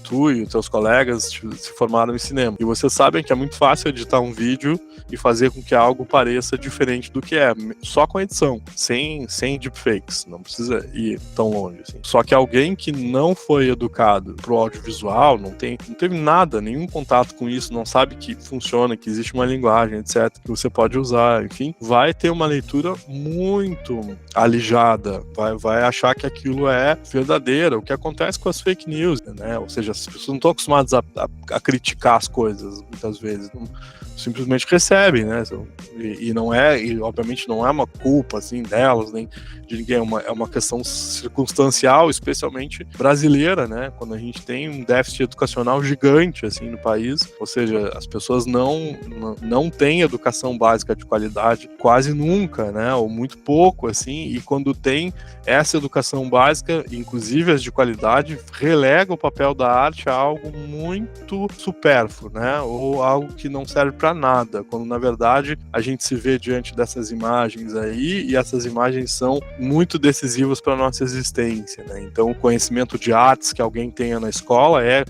tu e os teus colegas se formaram em cinema, e vocês sabem que é muito fácil editar um vídeo e fazer com que algo pareça diferente do que é, só com edição, sem deepfakes, não precisa ir tão longe, assim. Só que alguém que não foi educado pro audiovisual, não teve nada, nenhum contato com isso, não sabe que funciona, que existe uma linguagem, etc, que você pode usar, enfim, vai ter uma leitura muito alijada, vai achar que aquilo é verdadeiro, o que acontece com as fake news, né? Ou seja, as pessoas não estão acostumadas a criticar as coisas, muitas vezes, simplesmente recebem, né? E obviamente não é uma culpa, assim, delas, nem de ninguém, é uma questão circunstancial, especialmente brasileira, né? Quando a gente tem um déficit educacional gigante, assim, no país, ou seja, as pessoas não têm educação básica de qualidade quase nunca, né? Ou muito pouco, assim, assim, e quando tem essa educação básica, inclusive as de qualidade, relega o papel da arte a algo muito supérfluo, né? Ou algo que não serve para nada, quando na verdade a gente se vê diante dessas imagens aí, e essas imagens são muito decisivas para nossa existência, né? Então o conhecimento de artes que alguém tenha na escola é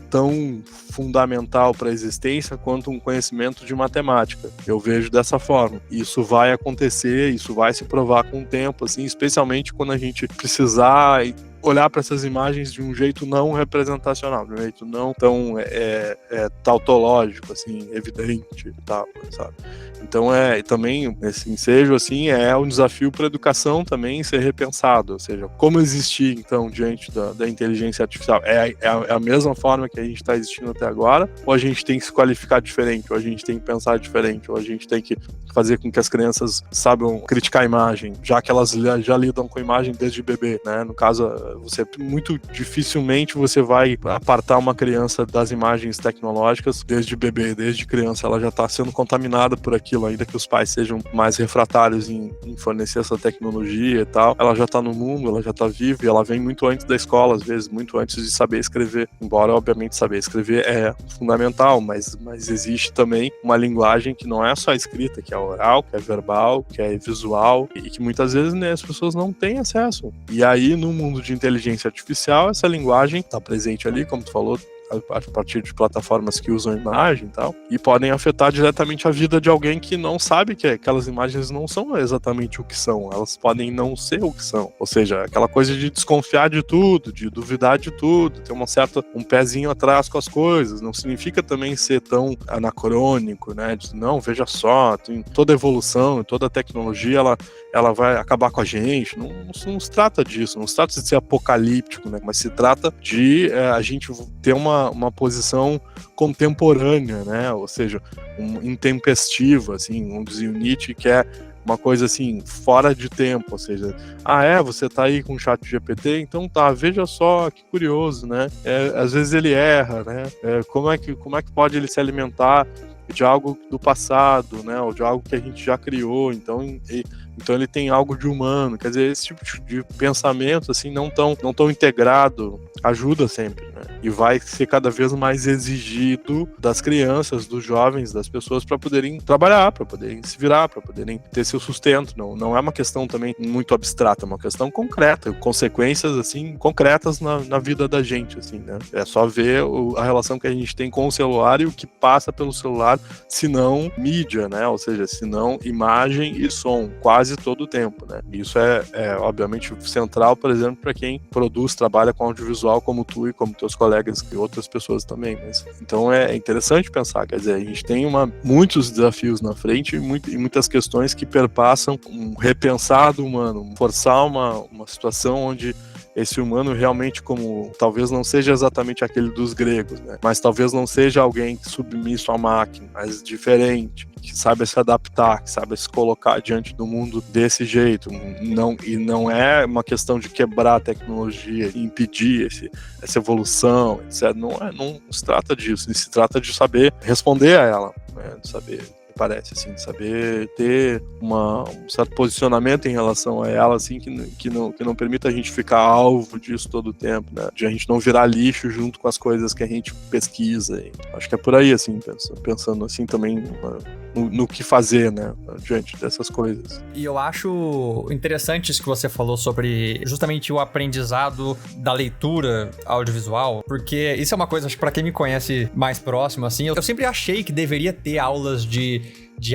tão fundamental para a existência quanto um conhecimento de matemática. Eu vejo dessa forma. Isso vai acontecer, isso vai se provar com o tempo, assim, especialmente quando a gente precisar olhar para essas imagens de um jeito não representacional, de um jeito não tão tautológico, assim, evidente e tal, sabe? Então também esse ensejo, assim, é um desafio para a educação também ser repensado, ou seja, como existir, então, diante da inteligência artificial? É a mesma forma que a gente está existindo até agora, ou a gente tem que se qualificar diferente, ou a gente tem que pensar diferente, ou a gente tem que fazer com que as crianças saibam criticar a imagem, já que elas já lidam com a imagem desde bebê, né? No caso, você muito dificilmente você vai apartar uma criança das imagens tecnológicas desde bebê, desde criança, ela já está sendo contaminada por aquilo, ainda que os pais sejam mais refratários em fornecer essa tecnologia e tal, ela já está no mundo, ela já está viva, e ela vem muito antes da escola, às vezes, muito antes de saber escrever, embora, obviamente, saber escrever é fundamental, mas existe também uma linguagem que não é só escrita, que é oral, que é verbal, que é visual, e que muitas vezes, né, as pessoas não têm acesso. E aí, no mundo de inteligência artificial, essa linguagem está presente ali, como tu falou, a partir de plataformas que usam imagem e tal, e podem afetar diretamente a vida de alguém que não sabe que aquelas imagens não são exatamente o que são, elas podem não ser o que são, ou seja, aquela coisa de desconfiar de tudo, de duvidar de tudo, ter um pezinho atrás com as coisas, não significa também ser tão anacrônico, né, de, não, veja só, tem toda a evolução, toda a tecnologia, ela vai acabar com a gente, não se trata disso, não se trata de ser apocalíptico, né, mas se trata de a gente ter uma posição contemporânea, né? Ou seja, intempestiva, assim, vamos dizer, o Nietzsche quer uma coisa assim, fora de tempo, ou seja, você tá aí com o chat GPT, então tá, veja só, que curioso, né? Às vezes ele erra, né? Como é que pode ele se alimentar de algo do passado, né? Ou de algo que a gente já criou, então ele tem algo de humano, quer dizer, esse tipo de pensamento, assim, não tão integrado, ajuda sempre, né? E vai ser cada vez mais exigido das crianças, dos jovens, das pessoas para poderem trabalhar, para poderem se virar, para poderem ter seu sustento. Não é uma questão também muito abstrata, é uma questão concreta, consequências, assim, concretas na vida da gente, assim, né? É só ver a relação que a gente tem com o celular e o que passa pelo celular, se não mídia, né? Ou seja, se não imagem e som, quase todo o tempo, né? E isso é obviamente central, por exemplo, para quem trabalha com audiovisual como tu e como teus colegas e outras pessoas também. Mas, então é interessante pensar, quer dizer, a gente tem muitos desafios na frente e muitas questões que perpassam um repensar do humano, forçar uma situação onde esse humano realmente, como talvez não seja exatamente aquele dos gregos, né? Mas talvez não seja alguém submisso à máquina, mas diferente, que saiba se adaptar, que saiba se colocar diante do mundo desse jeito. Não é uma questão de quebrar a tecnologia, impedir essa evolução, etc. Não se trata disso, se trata de saber responder a ela, né? De saber, parece, assim, de saber ter um certo posicionamento em relação a ela, assim, que não permita a gente ficar alvo disso todo o tempo, né? De a gente não virar lixo junto com as coisas que a gente pesquisa. E acho que é por aí, assim, pensando assim também no que fazer, né? Diante dessas coisas. E eu acho interessante isso que você falou sobre justamente o aprendizado da leitura audiovisual, porque isso é uma coisa, acho que pra quem me conhece mais próximo, assim, eu sempre achei que deveria ter aulas de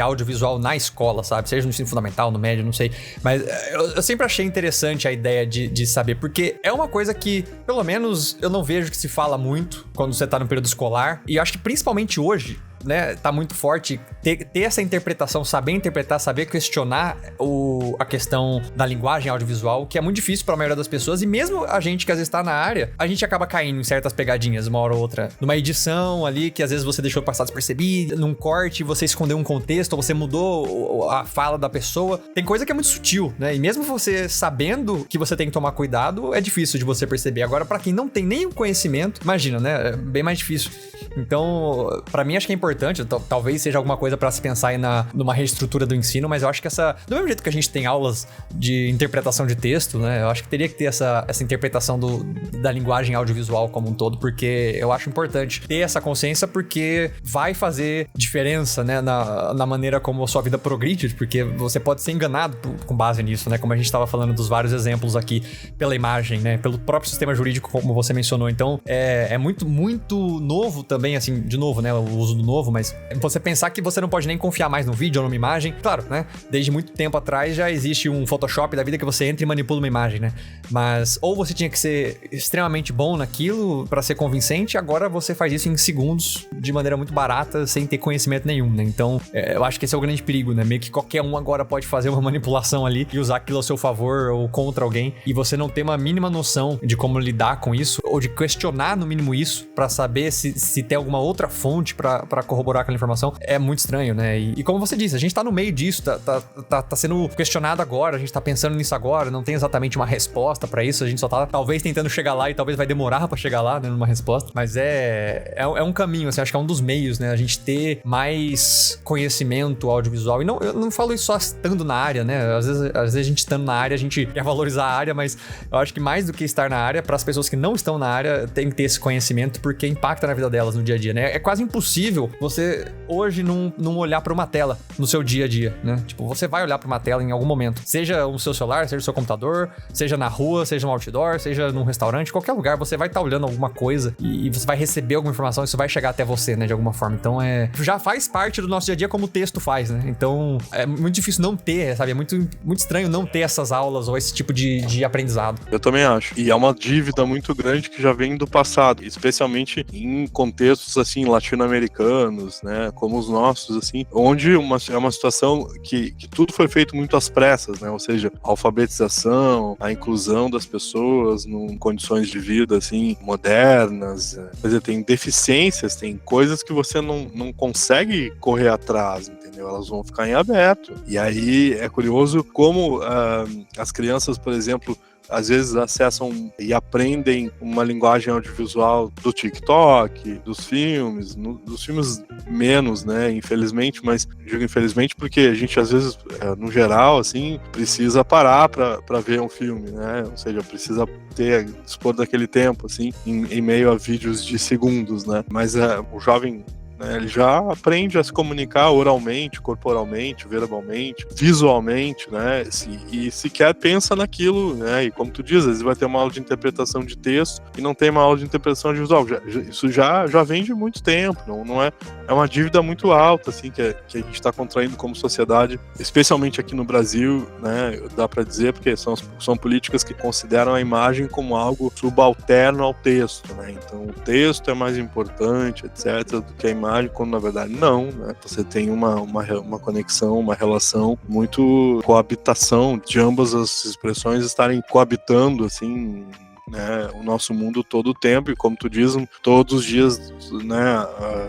audiovisual na escola, sabe? Seja no ensino fundamental, no médio, não sei. Mas eu sempre achei interessante a ideia de saber, porque é uma coisa que, pelo menos, eu não vejo que se fala muito quando você tá no período escolar. E eu acho que principalmente hoje, né, tá muito forte ter essa interpretação, saber interpretar, saber questionar a questão da linguagem audiovisual, que é muito difícil pra maioria das pessoas, e mesmo a gente que às vezes tá na área, a gente acaba caindo em certas pegadinhas, uma hora ou outra, numa edição ali, que às vezes você deixou passar despercebido, num corte, você escondeu um contexto, ou você mudou a fala da pessoa, tem coisa que é muito sutil, né, e mesmo você sabendo que você tem que tomar cuidado, é difícil de você perceber. Agora, pra quem não tem nenhum conhecimento, imagina, né, é bem mais difícil. Então, pra mim, acho que é importante importante, talvez seja alguma coisa pra se pensar aí numa reestrutura do ensino, mas eu acho que do mesmo jeito que a gente tem aulas de interpretação de texto, né, eu acho que teria que ter essa interpretação da linguagem audiovisual como um todo, porque eu acho importante ter essa consciência, porque vai fazer diferença, né, na maneira como a sua vida progride, porque você pode ser enganado com base nisso, né, como a gente estava falando dos vários exemplos aqui, pela imagem, né, pelo próprio sistema jurídico, como você mencionou. Então, é muito, muito novo também, assim, de novo, né, o uso do novo, mas você pensar que você não pode nem confiar mais no vídeo ou numa imagem, claro, né, desde muito tempo atrás já existe um Photoshop da vida que você entra e manipula uma imagem, né, mas ou você tinha que ser extremamente bom naquilo pra ser convincente, agora você faz isso em segundos, de maneira muito barata, sem ter conhecimento nenhum, né, então, eu acho que esse é o grande perigo, né, meio que qualquer um agora pode fazer uma manipulação ali e usar aquilo a seu favor ou contra alguém, e você não ter uma mínima noção de como lidar com isso, ou de questionar no mínimo isso, pra saber se tem alguma outra fonte pra corroborar aquela informação, é muito estranho, né? E como você disse, a gente tá no meio disso, tá sendo questionado agora, a gente tá pensando nisso agora, não tem exatamente uma resposta pra isso, a gente só tá talvez tentando chegar lá e talvez vai demorar pra chegar lá, né, numa resposta, mas é um caminho, assim, acho que é um dos meios, né, a gente ter mais conhecimento audiovisual, e eu não falo isso só estando na área, né, às vezes a gente estando na área, a gente quer valorizar a área, mas eu acho que mais do que estar na área, para as pessoas que não estão na área, tem que ter esse conhecimento, porque impacta na vida delas no dia a dia, né? É quase impossível você hoje não olhar para uma tela no seu dia a dia, né? Tipo, você vai olhar para uma tela em algum momento, seja o seu celular, seja o seu computador, seja na rua, seja no outdoor, seja num restaurante, qualquer lugar, você vai estar olhando alguma coisa e você vai receber alguma informação, isso vai chegar até você, né, de alguma forma. Então, já faz parte do nosso dia a dia como o texto faz, né? Então, é muito difícil não ter, sabe? É muito, muito estranho não ter essas aulas ou esse tipo de aprendizado. Eu também acho. E é uma dívida muito grande que já vem do passado, especialmente em contextos, assim, latino-americanos, né, como os nossos, assim, onde é uma situação que tudo foi feito muito às pressas, né, ou seja, a alfabetização, a inclusão das pessoas em condições de vida, assim, modernas, quer dizer, tem deficiências, tem coisas que você não consegue correr atrás, entendeu? Elas vão ficar em aberto. E aí é curioso como as crianças, por exemplo, às vezes acessam e aprendem uma linguagem audiovisual do TikTok, dos filmes menos, né, infelizmente, mas digo infelizmente porque a gente às vezes, no geral, assim, precisa parar para ver um filme, né, ou seja, precisa dispor daquele tempo, assim, em meio a vídeos de segundos, né, mas o jovem, ele já aprende a se comunicar oralmente, corporalmente, verbalmente, visualmente, né? E sequer pensa naquilo, né? E como tu diz, às vezes vai ter uma aula de interpretação de texto e não tem uma aula de interpretação de visual. Isso já vem de muito tempo, não é uma dívida muito alta, assim, que a gente está contraindo como sociedade, especialmente aqui no Brasil, né? Dá para dizer, porque são políticas que consideram a imagem como algo subalterno ao texto, né? Então o texto é mais importante, etc., do que a imagem, quando na verdade não, né? Você tem uma conexão, uma relação muito coabitação de ambas as expressões estarem coabitando, assim, né, o nosso mundo todo o tempo, e como tu diz, todos os dias, né,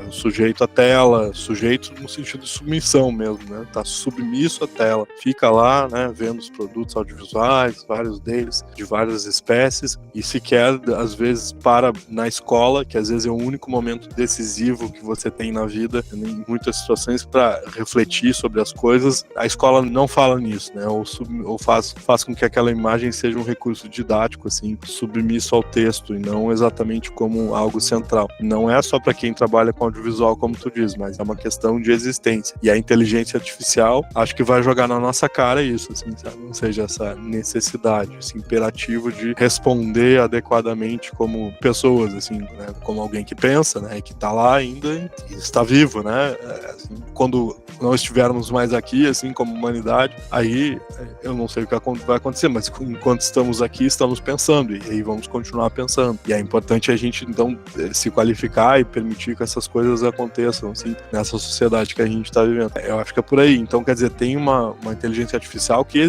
sujeito à tela, sujeito no sentido de submissão mesmo, né, tá submisso à tela, fica lá, né, vendo os produtos audiovisuais, vários deles, de várias espécies, e sequer, às vezes, para na escola, que às vezes é o único momento decisivo que você tem na vida, em muitas situações, para refletir sobre as coisas, a escola não fala nisso, né, ou faz com que aquela imagem seja um recurso didático, assim, submisso ao texto, e não exatamente como algo central. Não é só para quem trabalha com audiovisual, como tu diz, mas é uma questão de existência. E a inteligência artificial, acho que vai jogar na nossa cara isso, assim, sabe? Ou seja, essa necessidade, esse imperativo de responder adequadamente como pessoas, assim, né? Como alguém que pensa, né? Que tá lá ainda e está vivo, né? Assim, quando não estivermos mais aqui, assim, como humanidade, aí eu não sei o que vai acontecer, mas enquanto estamos aqui, estamos pensando, e aí vamos continuar pensando. E é importante a gente, então, se qualificar e permitir que essas coisas aconteçam, assim, nessa sociedade que a gente está vivendo. Eu acho que é por aí. Então, quer dizer, tem uma inteligência artificial que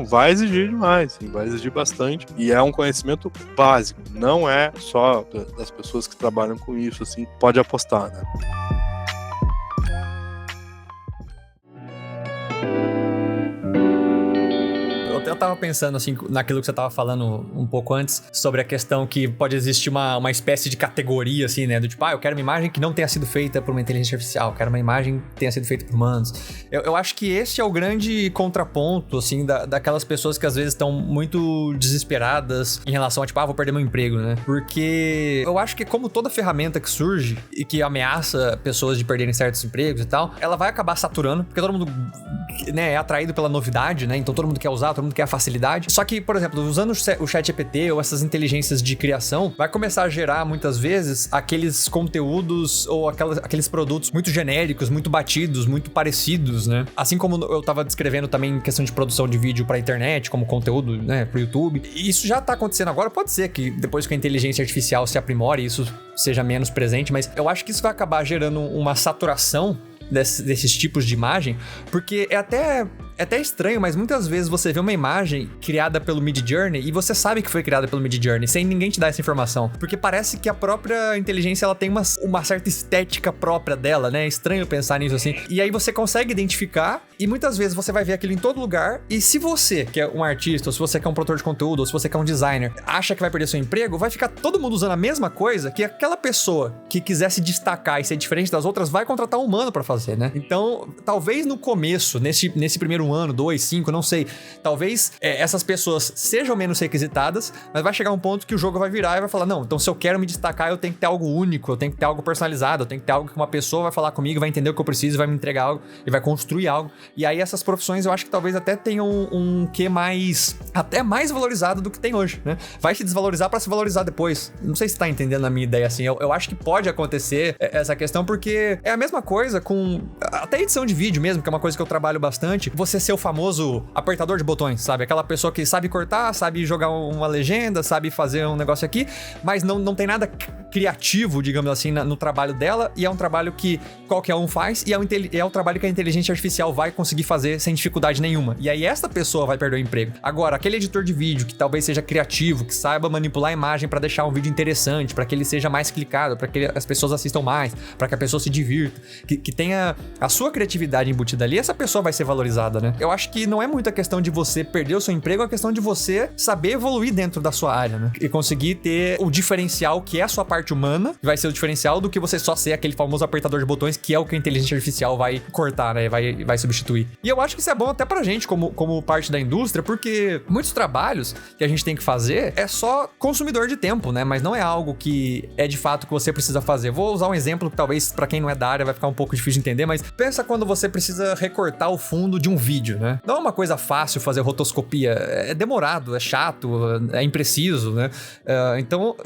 vai exigir demais, sim, vai exigir bastante, e é um conhecimento básico, não é só das pessoas que trabalham com isso, assim, pode apostar, né? Eu tava pensando, assim, naquilo que você tava falando um pouco antes, sobre a questão que pode existir uma espécie de categoria, assim, né? Do tipo, eu quero uma imagem que não tenha sido feita por uma inteligência artificial, eu quero uma imagem que tenha sido feita por humanos. Eu acho que esse é o grande contraponto, assim, daquelas pessoas que às vezes estão muito desesperadas em relação a, tipo, vou perder meu emprego, né? Porque eu acho que como toda ferramenta que surge e que ameaça pessoas de perderem certos empregos e tal, ela vai acabar saturando, porque todo mundo, né, é atraído pela novidade, né? Então todo mundo quer usar, todo mundo quer a facilidade. Só que, por exemplo, usando o ChatGPT ou essas inteligências de criação, vai começar a gerar muitas vezes aqueles conteúdos ou aqueles produtos muito genéricos, muito batidos, muito parecidos, né? Assim como eu tava descrevendo também em questão de produção de vídeo pra internet, como conteúdo, né, pro YouTube. E isso já tá acontecendo agora. Pode ser que depois que a inteligência artificial se aprimore, isso seja menos presente, mas eu acho que isso vai acabar gerando uma saturação desses tipos de imagem, porque é até estranho, mas muitas vezes você vê uma imagem criada pelo Midjourney e você sabe que foi criada pelo Midjourney, sem ninguém te dar essa informação. Porque parece que a própria inteligência, ela tem uma certa estética própria dela, né? É estranho pensar nisso assim. E aí você consegue identificar e muitas vezes você vai ver aquilo em todo lugar e se você, que é um artista, ou se você quer um produtor de conteúdo, ou se você quer um designer, acha que vai perder seu emprego, vai ficar todo mundo usando a mesma coisa que aquela pessoa que quiser se destacar e ser diferente das outras vai contratar um humano pra fazer, né? Então, talvez no começo, nesse primeiro ano, 2, 5, não sei, talvez essas pessoas sejam menos requisitadas, mas vai chegar um ponto que o jogo vai virar e vai falar, não, então se eu quero me destacar, eu tenho que ter algo único, eu tenho que ter algo personalizado, eu tenho que ter algo que uma pessoa vai falar comigo, vai entender o que eu preciso, vai me entregar algo e vai construir algo. E aí essas profissões eu acho que talvez até tenham um quê até mais valorizado do que tem hoje, né? Vai se desvalorizar pra se valorizar depois. Não sei se tá entendendo a minha ideia assim, eu acho que pode acontecer essa questão, porque é a mesma coisa com até edição de vídeo mesmo, que é uma coisa que eu trabalho bastante, você ser o famoso apertador de botões, sabe? Aquela pessoa que sabe cortar, sabe jogar uma legenda, sabe fazer um negócio aqui, mas não tem nada criativo, digamos assim, no trabalho dela, e é um trabalho que qualquer um faz, e é um trabalho que a inteligência artificial vai conseguir fazer sem dificuldade nenhuma. E aí essa pessoa vai perder o emprego. Agora, aquele editor de vídeo que talvez seja criativo, que saiba manipular a imagem pra deixar um vídeo interessante, pra que ele seja mais clicado, pra que as pessoas assistam mais, pra que a pessoa se divirta, que tenha a sua criatividade embutida ali, essa pessoa vai ser valorizada, né? Eu acho que não é muito a questão de você perder o seu emprego, é a questão de você saber evoluir dentro da sua área, né? E conseguir ter o diferencial que é a sua parte humana, que vai ser o diferencial do que você só ser aquele famoso apertador de botões, que é o que a inteligência artificial vai cortar, né? Vai substituir. E eu acho que isso é bom até pra gente, como parte da indústria, porque muitos trabalhos que a gente tem que fazer é só consumidor de tempo, né? Mas não é algo que é de fato que você precisa fazer. Vou usar um exemplo que talvez pra quem não é da área vai ficar um pouco difícil de entender, mas pensa quando você precisa recortar o fundo de um vídeo, né? Não é uma coisa fácil fazer rotoscopia, é demorado, é chato, é impreciso, né? Então,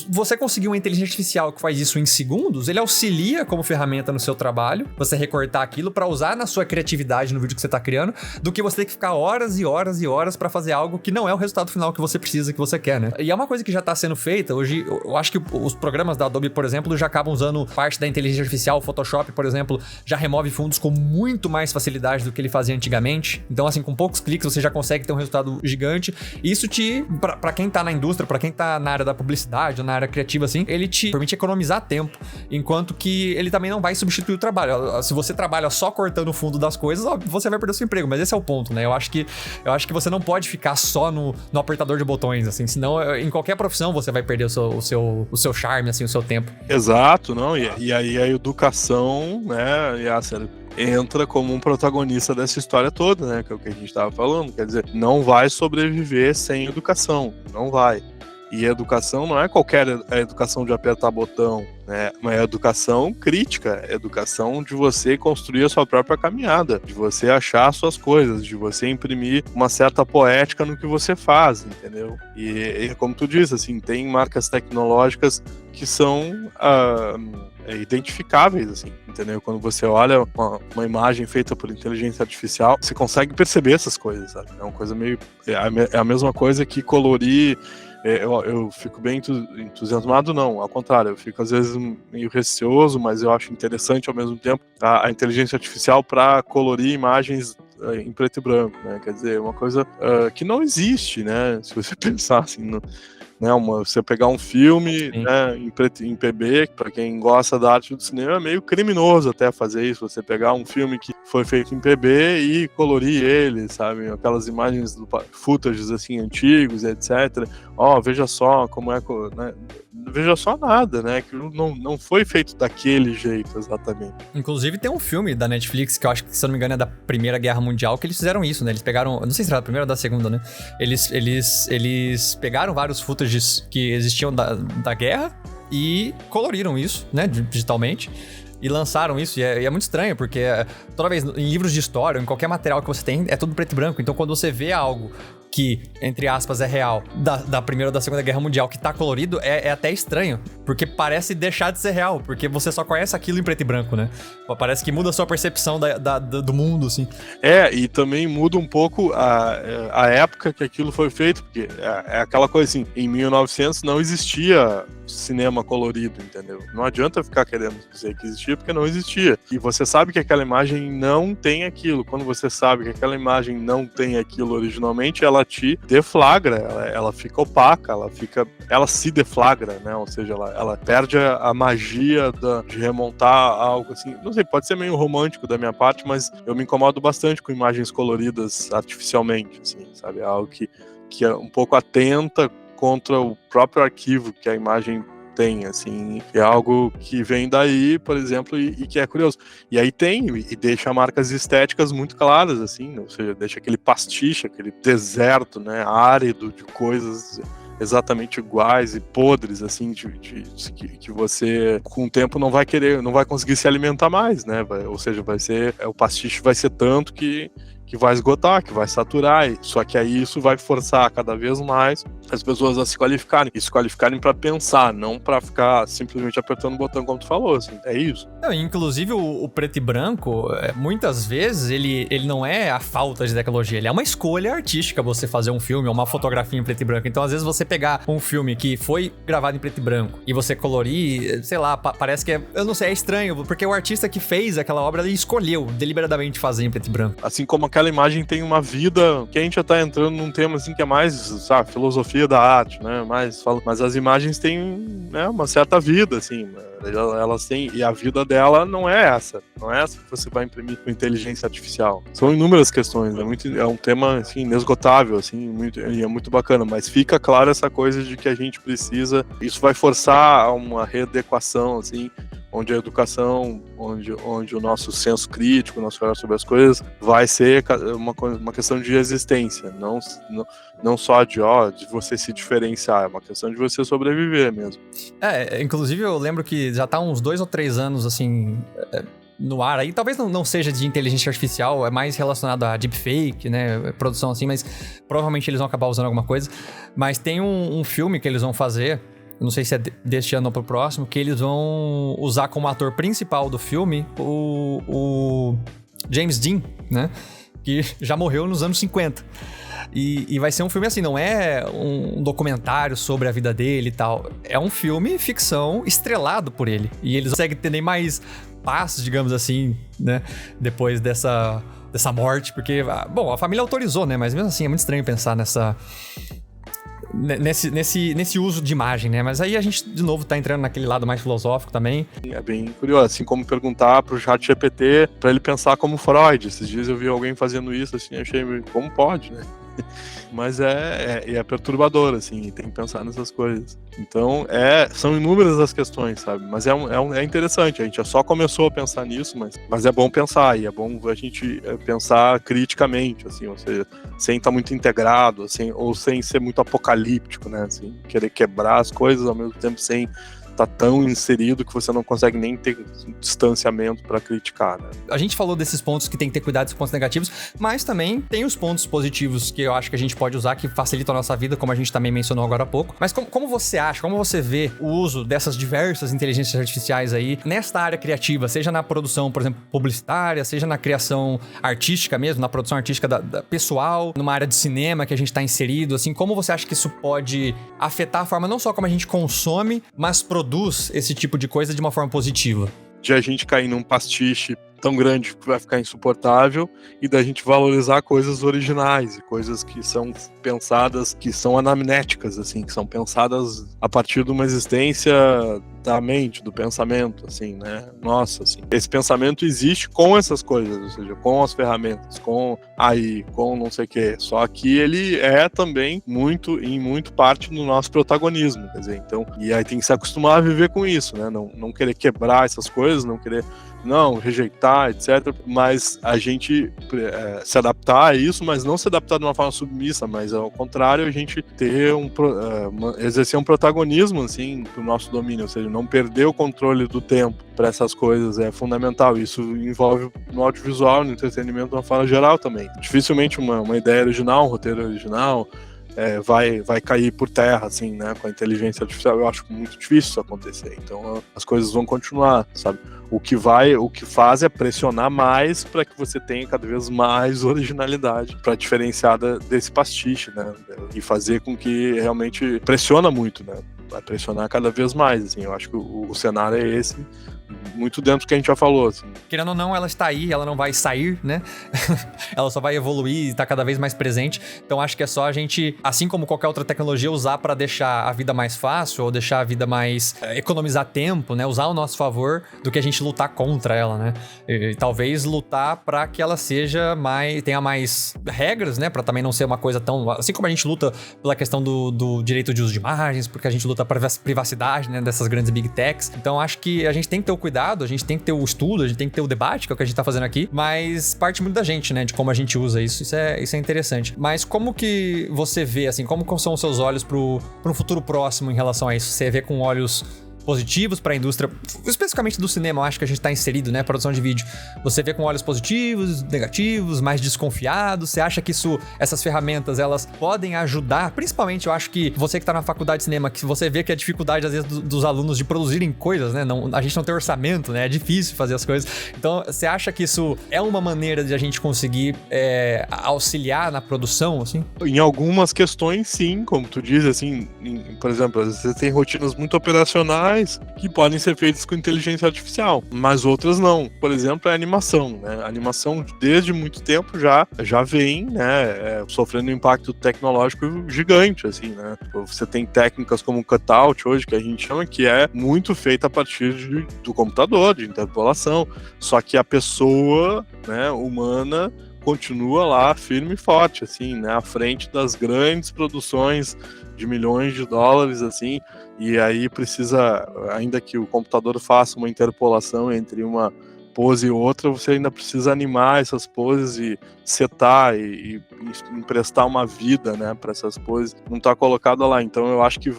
você conseguir uma inteligência artificial que faz isso em segundos, ele auxilia como ferramenta no seu trabalho, você recortar aquilo pra usar na sua criatividade no vídeo que você tá criando, do que você ter que ficar horas e horas e horas pra fazer algo que não é o resultado final que você precisa, que você quer, né? E é uma coisa que já tá sendo feita, hoje eu acho que os programas da Adobe, por exemplo, já acabam usando parte da inteligência artificial, o Photoshop, por exemplo, já remove fundos com muito mais facilidade do que ele fazia antigamente. Então, assim, com poucos cliques você já consegue ter um resultado gigante. E isso pra quem tá na indústria, pra quem tá na área da publicidade ou na área criativa, assim, ele te permite economizar tempo, enquanto que ele também não vai substituir o trabalho. Se você trabalha só cortando o fundo das coisas, óbvio, você vai perder o seu emprego, mas esse é o ponto, né? Eu acho que você não pode ficar só no apertador de botões, assim, senão em qualquer profissão você vai perder o seu charme, assim, o seu tempo. Exato, não? E aí a educação, né, Yasser, entra como um protagonista dessa história toda, né? Que é o que a gente estava falando. Quer dizer, não vai sobreviver sem educação. Não vai. E a educação não é qualquer educação de apertar botão, né? Mas é educação crítica, é educação de você construir a sua própria caminhada, de você achar as suas coisas, de você imprimir uma certa poética no que você faz, entendeu? E como tu diz, assim, tem marcas tecnológicas que são identificáveis, assim, entendeu? Quando você olha uma imagem feita por inteligência artificial, você consegue perceber essas coisas, sabe? É uma coisa meio... É a mesma coisa que colorir... Eu fico bem entusiasmado, não, ao contrário, eu fico às vezes meio receoso, mas eu acho interessante ao mesmo tempo a inteligência artificial para colorir imagens em preto e branco, né? Quer dizer, uma coisa que não existe, né? Se você pensar assim, né? Você pegar um filme, Sim. né, em PB, para quem gosta da arte do cinema, é meio criminoso até fazer isso. Você pegar um filme que foi feito em PB e colorir ele, sabe? Aquelas imagens do footages assim antigos, etc. Veja só como é, né? Veja só nada, né? Aquilo não foi feito daquele jeito exatamente. Inclusive tem um filme da Netflix que eu acho que, se eu não me engano, é da Primeira Guerra Mundial, que eles fizeram isso, né? Eles pegaram, eu não sei se era da primeira ou da segunda, né? Eles pegaram vários footages que existiam da guerra e coloriram isso, né? Digitalmente. E lançaram isso, e é muito estranho, porque toda vez, em livros de história, em qualquer material que você tem, é tudo preto e branco. Então, quando você vê algo que, entre aspas, é real, da Primeira ou da Segunda Guerra Mundial, que tá colorido, é até estranho. Porque parece deixar de ser real, porque você só conhece aquilo em preto e branco, né? Parece que muda a sua percepção do mundo, assim. E também muda um pouco a época que aquilo foi feito, porque é aquela coisa assim, em 1900 não existia cinema colorido, entendeu? Não adianta ficar querendo dizer que existia, porque não existia. E você sabe que aquela imagem não tem aquilo. Quando você sabe que aquela imagem não tem aquilo originalmente, ela te deflagra, ela fica opaca, ela se deflagra, né? Ou seja, ela perde a magia de remontar algo assim. Não sei, pode ser meio romântico da minha parte, mas eu me incomodo bastante com imagens coloridas artificialmente, assim, sabe? Algo que é um pouco atenta contra o próprio arquivo que a imagem tem, assim, é algo que vem daí, por exemplo, e que é curioso. E aí e deixa marcas estéticas muito claras, assim, ou seja, deixa aquele pastiche, aquele deserto, né, árido de coisas exatamente iguais e podres, assim, que você, com o tempo, não vai conseguir se alimentar mais, né, ou seja, o pastiche vai ser tanto que vai esgotar, que vai saturar, só que aí isso vai forçar cada vez mais as pessoas a se qualificarem para pensar, não para ficar simplesmente apertando o botão como tu falou, assim, é isso. Não, inclusive o preto e branco, muitas vezes ele não é a falta de tecnologia, ele é uma escolha artística você fazer um filme ou uma fotografia em preto e branco. Então, às vezes, você pegar um filme que foi gravado em preto e branco e você colorir, sei lá, parece que eu não sei, é estranho, porque o artista que fez aquela obra, ele escolheu deliberadamente fazer em preto e branco. Assim como aquela imagem tem uma vida, que a gente já tá entrando num tema assim que é mais, sabe, filosofia da arte, né? Mas as imagens têm, né, uma certa vida, assim, elas têm, e a vida dela não é essa que você vai imprimir com inteligência artificial. São inúmeras questões, é um tema assim, inesgotável, assim, e é muito bacana, mas fica claro essa coisa de que a gente precisa, isso vai forçar uma readequação, assim, onde a educação, onde o nosso senso crítico, o nosso olhar sobre as coisas vai ser uma questão de existência, não só de você se diferenciar, é uma questão de você sobreviver mesmo. Inclusive eu lembro que já tá uns 2 ou 3 anos, assim, no ar aí, talvez não seja de inteligência artificial, é mais relacionado a deepfake, né, produção assim, mas provavelmente eles vão acabar usando alguma coisa, mas tem um filme que eles vão fazer, não sei se é deste ano ou pro próximo, que eles vão usar como ator principal do filme o James Dean, né? Que já morreu nos anos 50. E vai ser um filme assim, não é um documentário sobre a vida dele e tal. É um filme ficção estrelado por ele. E eles conseguem ter nem mais paz, digamos assim, né? Depois dessa morte, porque, bom, a família autorizou, né? Mas mesmo assim é muito estranho pensar nesse uso de imagem, né? Mas aí a gente, de novo, tá entrando naquele lado mais filosófico também. É bem curioso, assim como perguntar pro ChatGPT pra ele pensar como Freud. Esses dias eu vi alguém fazendo isso, assim, achei, como pode, né? Mas é perturbador, assim, tem que pensar nessas coisas. Então, são inúmeras as questões, sabe? Mas é interessante, a gente só começou a pensar nisso, mas é bom pensar, e é bom a gente pensar criticamente, assim, ou seja, sem estar muito integrado, assim, ou sem ser muito apocalíptico, né? Assim, querer quebrar as coisas ao mesmo tempo sem tá tão inserido que você não consegue nem ter distanciamento para criticar, né? A gente falou desses pontos que tem que ter cuidado, esses pontos negativos, mas também tem os pontos positivos que eu acho que a gente pode usar, que facilitam a nossa vida, como a gente também mencionou agora há pouco. Mas como você acha, como você vê o uso dessas diversas inteligências artificiais aí nesta área criativa, seja na produção, por exemplo, publicitária, seja na criação artística mesmo, na produção artística da pessoal, numa área de cinema que a gente tá inserido, assim, como você acha que isso pode afetar a forma não só como a gente consome, mas produz esse tipo de coisa de uma forma positiva? De a gente cair num pastiche tão grande que vai ficar insuportável, e da gente valorizar coisas originais e coisas que são pensadas, que são anamnéticas, assim, que são pensadas a partir de uma existência da mente, do pensamento, assim, né? Nossa, assim, esse pensamento existe com essas coisas, ou seja, com as ferramentas, com AI, com não sei o quê, só que ele é também em muito parte do nosso protagonismo, quer dizer, então, e aí tem que se acostumar a viver com isso, né? Não querer quebrar essas coisas, não querer rejeitar, etc. Mas a gente se adaptar a isso, mas não se adaptar de uma forma submissa, mas ao contrário, a gente ter exercer um protagonismo, assim, pro nosso domínio, ou seja, não perder o controle do tempo para essas coisas é fundamental. Isso envolve no audiovisual, no entretenimento de uma forma geral também. Dificilmente uma ideia original, um roteiro original, vai cair por terra, assim, né, com a inteligência artificial. Eu acho muito difícil isso acontecer. Então as coisas vão continuar, sabe? O que faz é pressionar mais para que você tenha cada vez mais originalidade para diferenciar desse pastiche, né? E fazer com que realmente pressiona muito, né? Vai pressionar cada vez mais, assim. Eu acho que o cenário é esse, muito dentro do que a gente já falou, assim. Querendo ou não, ela está aí, ela não vai sair, né? Ela só vai evoluir e tá cada vez mais presente. Então acho que é só a gente, assim como qualquer outra tecnologia, usar para deixar a vida mais fácil ou deixar a vida mais... economizar tempo, né? Usar ao nosso favor do que a gente lutar contra ela, né? E talvez lutar para que ela tenha mais regras, né? Para também não ser uma coisa tão... Assim como a gente luta pela questão do direito de uso de imagens, porque a gente luta para privacidade, né? Dessas grandes big techs. Então acho que a gente tem que ter o cuidado, a gente tem que ter o estudo, a gente tem que ter o debate, que é o que a gente tá fazendo aqui, mas parte muito da gente, né? De como a gente usa isso. Isso é interessante. Mas como que você vê, assim, como são os seus olhos pro futuro próximo em relação a isso? Você vê com olhos positivos para a indústria, especificamente do cinema, eu acho que a gente tá inserido, né, produção de vídeo. Você vê com olhos positivos, negativos, mais desconfiados? Você acha que essas ferramentas, elas podem ajudar? Principalmente, eu acho que você que tá na faculdade de cinema, que você vê que a dificuldade, às vezes, dos alunos de produzirem coisas, né, a gente não tem orçamento, né, é difícil fazer as coisas. Então, você acha que isso é uma maneira de a gente conseguir auxiliar na produção, assim? Em algumas questões, sim, como tu diz, assim, por exemplo, às vezes você tem rotinas muito operacionais que podem ser feitas com inteligência artificial, mas outras não. Por exemplo, a animação, né? A animação desde muito tempo já vem, né, sofrendo um impacto tecnológico gigante, assim, né? Você tem técnicas como o cutout hoje, que a gente chama, que é muito feita a partir do computador, de interpolação, só que a pessoa, né, humana, continua lá firme e forte, assim, né, à frente das grandes produções de milhões de dólares, assim, e aí precisa, ainda que o computador faça uma interpolação entre uma pose e outra, você ainda precisa animar essas poses e setar e emprestar uma vida, né, para essas poses, não está colocada lá. Então eu acho que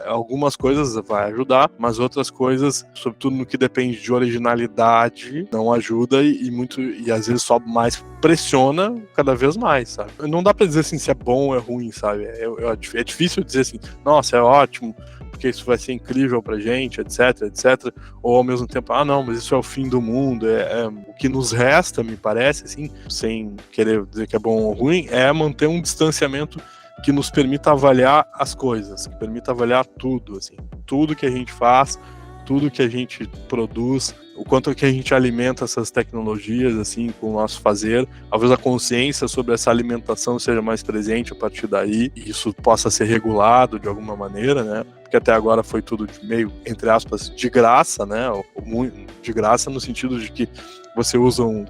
algumas coisas vai ajudar, mas outras coisas, sobretudo no que depende de originalidade, não ajuda e às vezes só mais pressiona cada vez mais, sabe? Não dá para dizer assim se é bom ou é ruim, sabe? É difícil dizer assim, nossa, é ótimo, porque isso vai ser incrível pra gente, etc, etc, ou ao mesmo tempo, não, mas isso é o fim do mundo. O que nos resta, me parece, assim, sem querer dizer que é bom ou ruim, é manter um distanciamento que nos permita avaliar as coisas, que permita avaliar tudo, assim, tudo que a gente faz, tudo que a gente produz, o quanto que a gente alimenta essas tecnologias, assim, com o nosso fazer. Talvez a consciência sobre essa alimentação seja mais presente a partir daí, e isso possa ser regulado de alguma maneira, né? Porque até agora foi tudo meio, entre aspas, de graça, né? De graça no sentido de que você usa um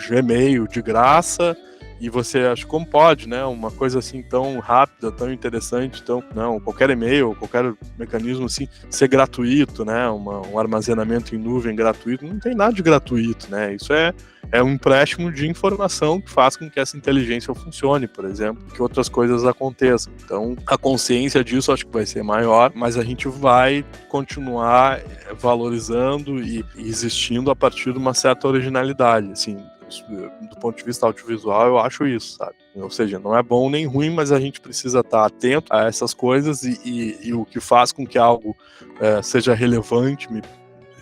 Gmail de graça e você acha como pode, né? Uma coisa assim tão rápida, tão interessante, qualquer e-mail, qualquer mecanismo assim, ser gratuito, né? Um armazenamento em nuvem gratuito, não tem nada de gratuito, né? Isso é um empréstimo de informação que faz com que essa inteligência funcione, por exemplo, que outras coisas aconteçam. Então, a consciência disso acho que vai ser maior, mas a gente vai continuar valorizando e existindo a partir de uma certa originalidade, assim. Do ponto de vista audiovisual, eu acho isso, sabe? Ou seja, não é bom nem ruim, mas a gente precisa estar atento a essas coisas e o que faz com que algo seja relevante,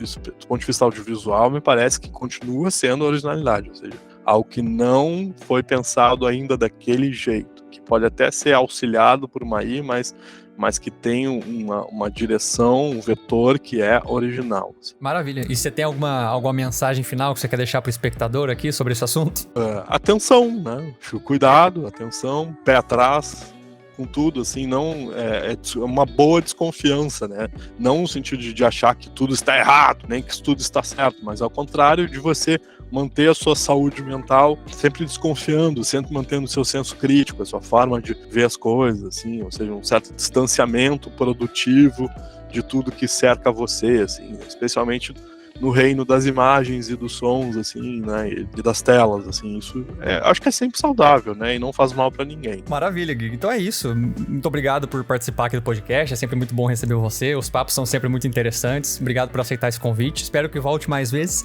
isso, do ponto de vista audiovisual, me parece que continua sendo a originalidade, ou seja, algo que não foi pensado ainda daquele jeito, que pode até ser auxiliado por uma IA, mas que tem uma direção, um vetor que é original. Maravilha. E você tem alguma mensagem final que você quer deixar para o espectador aqui sobre esse assunto? Atenção, né? Cuidado, atenção, pé atrás com tudo, assim, não é uma boa desconfiança, né? Não no sentido de achar que tudo está errado, nem que tudo está certo, mas ao contrário de você manter a sua saúde mental sempre desconfiando, sempre mantendo o seu senso crítico, a sua forma de ver as coisas, assim, ou seja, um certo distanciamento produtivo de tudo que cerca você, assim, especialmente no reino das imagens e dos sons, assim, né, e das telas, assim, isso acho que é sempre saudável, né, e não faz mal pra ninguém. Maravilha, Gui. Então é isso. Muito obrigado por participar aqui do podcast, é sempre muito bom receber você, os papos são sempre muito interessantes, obrigado por aceitar esse convite, espero que volte mais vezes,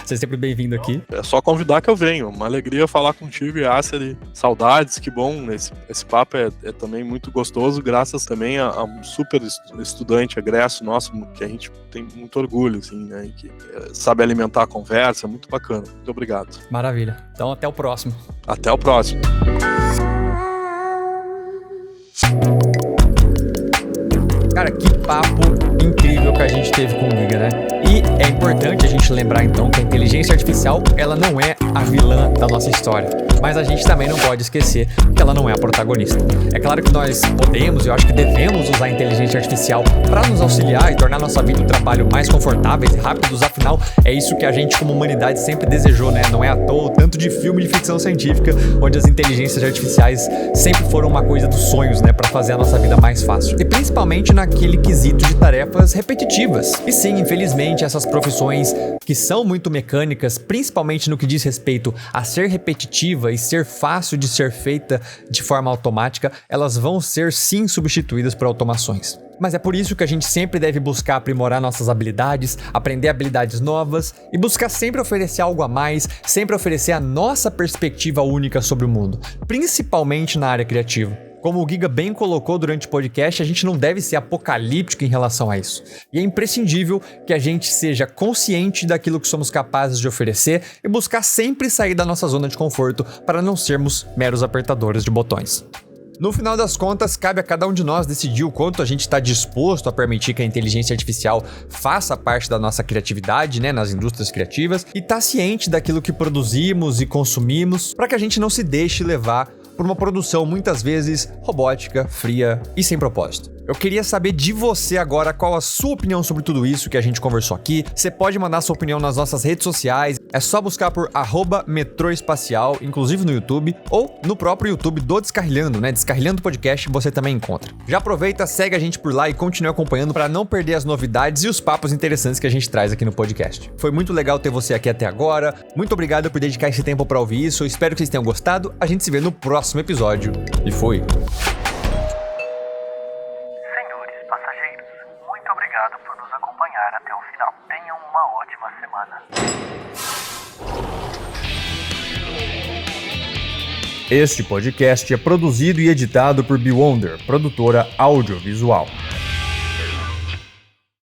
você é sempre bem-vindo aqui. É só convidar que eu venho, uma alegria falar contigo, Yasser, saudades, que bom, esse papo é também muito gostoso, graças também a um super estudante egresso nosso, que a gente tem muito orgulho, assim, né, e que sabe alimentar a conversa, muito bacana. Muito obrigado. Maravilha. Então até o próximo. Até o próximo. Cara, que papo incrível que a gente teve com o Giga, né? E é importante a gente lembrar então que a inteligência artificial, ela não é a vilã da nossa história. Mas a gente também não pode esquecer que ela não é a protagonista. É claro que nós podemos, eu acho que devemos usar a inteligência artificial para nos auxiliar e tornar nossa vida e o trabalho mais confortáveis e rápidos, afinal, é isso que a gente como humanidade sempre desejou, né? Não é à toa o tanto de filme de ficção científica onde as inteligências artificiais sempre foram uma coisa dos sonhos, né? Para fazer a nossa vida mais fácil. E principalmente naquele quesito de tarefas repetitivas. E sim, infelizmente, essas profissões que são muito mecânicas, principalmente no que diz respeito a ser repetitiva e ser fácil de ser feita de forma automática, elas vão ser sim substituídas por automações. Mas é por isso que a gente sempre deve buscar aprimorar nossas habilidades, aprender habilidades novas e buscar sempre oferecer algo a mais, sempre oferecer a nossa perspectiva única sobre o mundo, principalmente na área criativa. Como o Giga bem colocou durante o podcast, a gente não deve ser apocalíptico em relação a isso. E é imprescindível que a gente seja consciente daquilo que somos capazes de oferecer e buscar sempre sair da nossa zona de conforto para não sermos meros apertadores de botões. No final das contas, cabe a cada um de nós decidir o quanto a gente está disposto a permitir que a inteligência artificial faça parte da nossa criatividade, né, nas indústrias criativas, e tá ciente daquilo que produzimos e consumimos, para que a gente não se deixe levar por uma produção muitas vezes robótica, fria e sem propósito. Eu queria saber de você agora qual a sua opinião sobre tudo isso que a gente conversou aqui. Você pode mandar sua opinião nas nossas redes sociais, é só buscar por @metroespacial, inclusive no YouTube, ou no próprio YouTube do Descarrilhando, né? Descarrilhando Podcast você também encontra. Já aproveita, segue a gente por lá e continue acompanhando para não perder as novidades e os papos interessantes que a gente traz aqui no podcast. Foi muito legal ter você aqui até agora, muito obrigado por dedicar esse tempo para ouvir isso, eu espero que vocês tenham gostado, a gente se vê no próximo episódio, e fui! Muito obrigado por nos acompanhar até o final. Tenham uma ótima semana. Este podcast é produzido e editado por Beyonder, produtora audiovisual.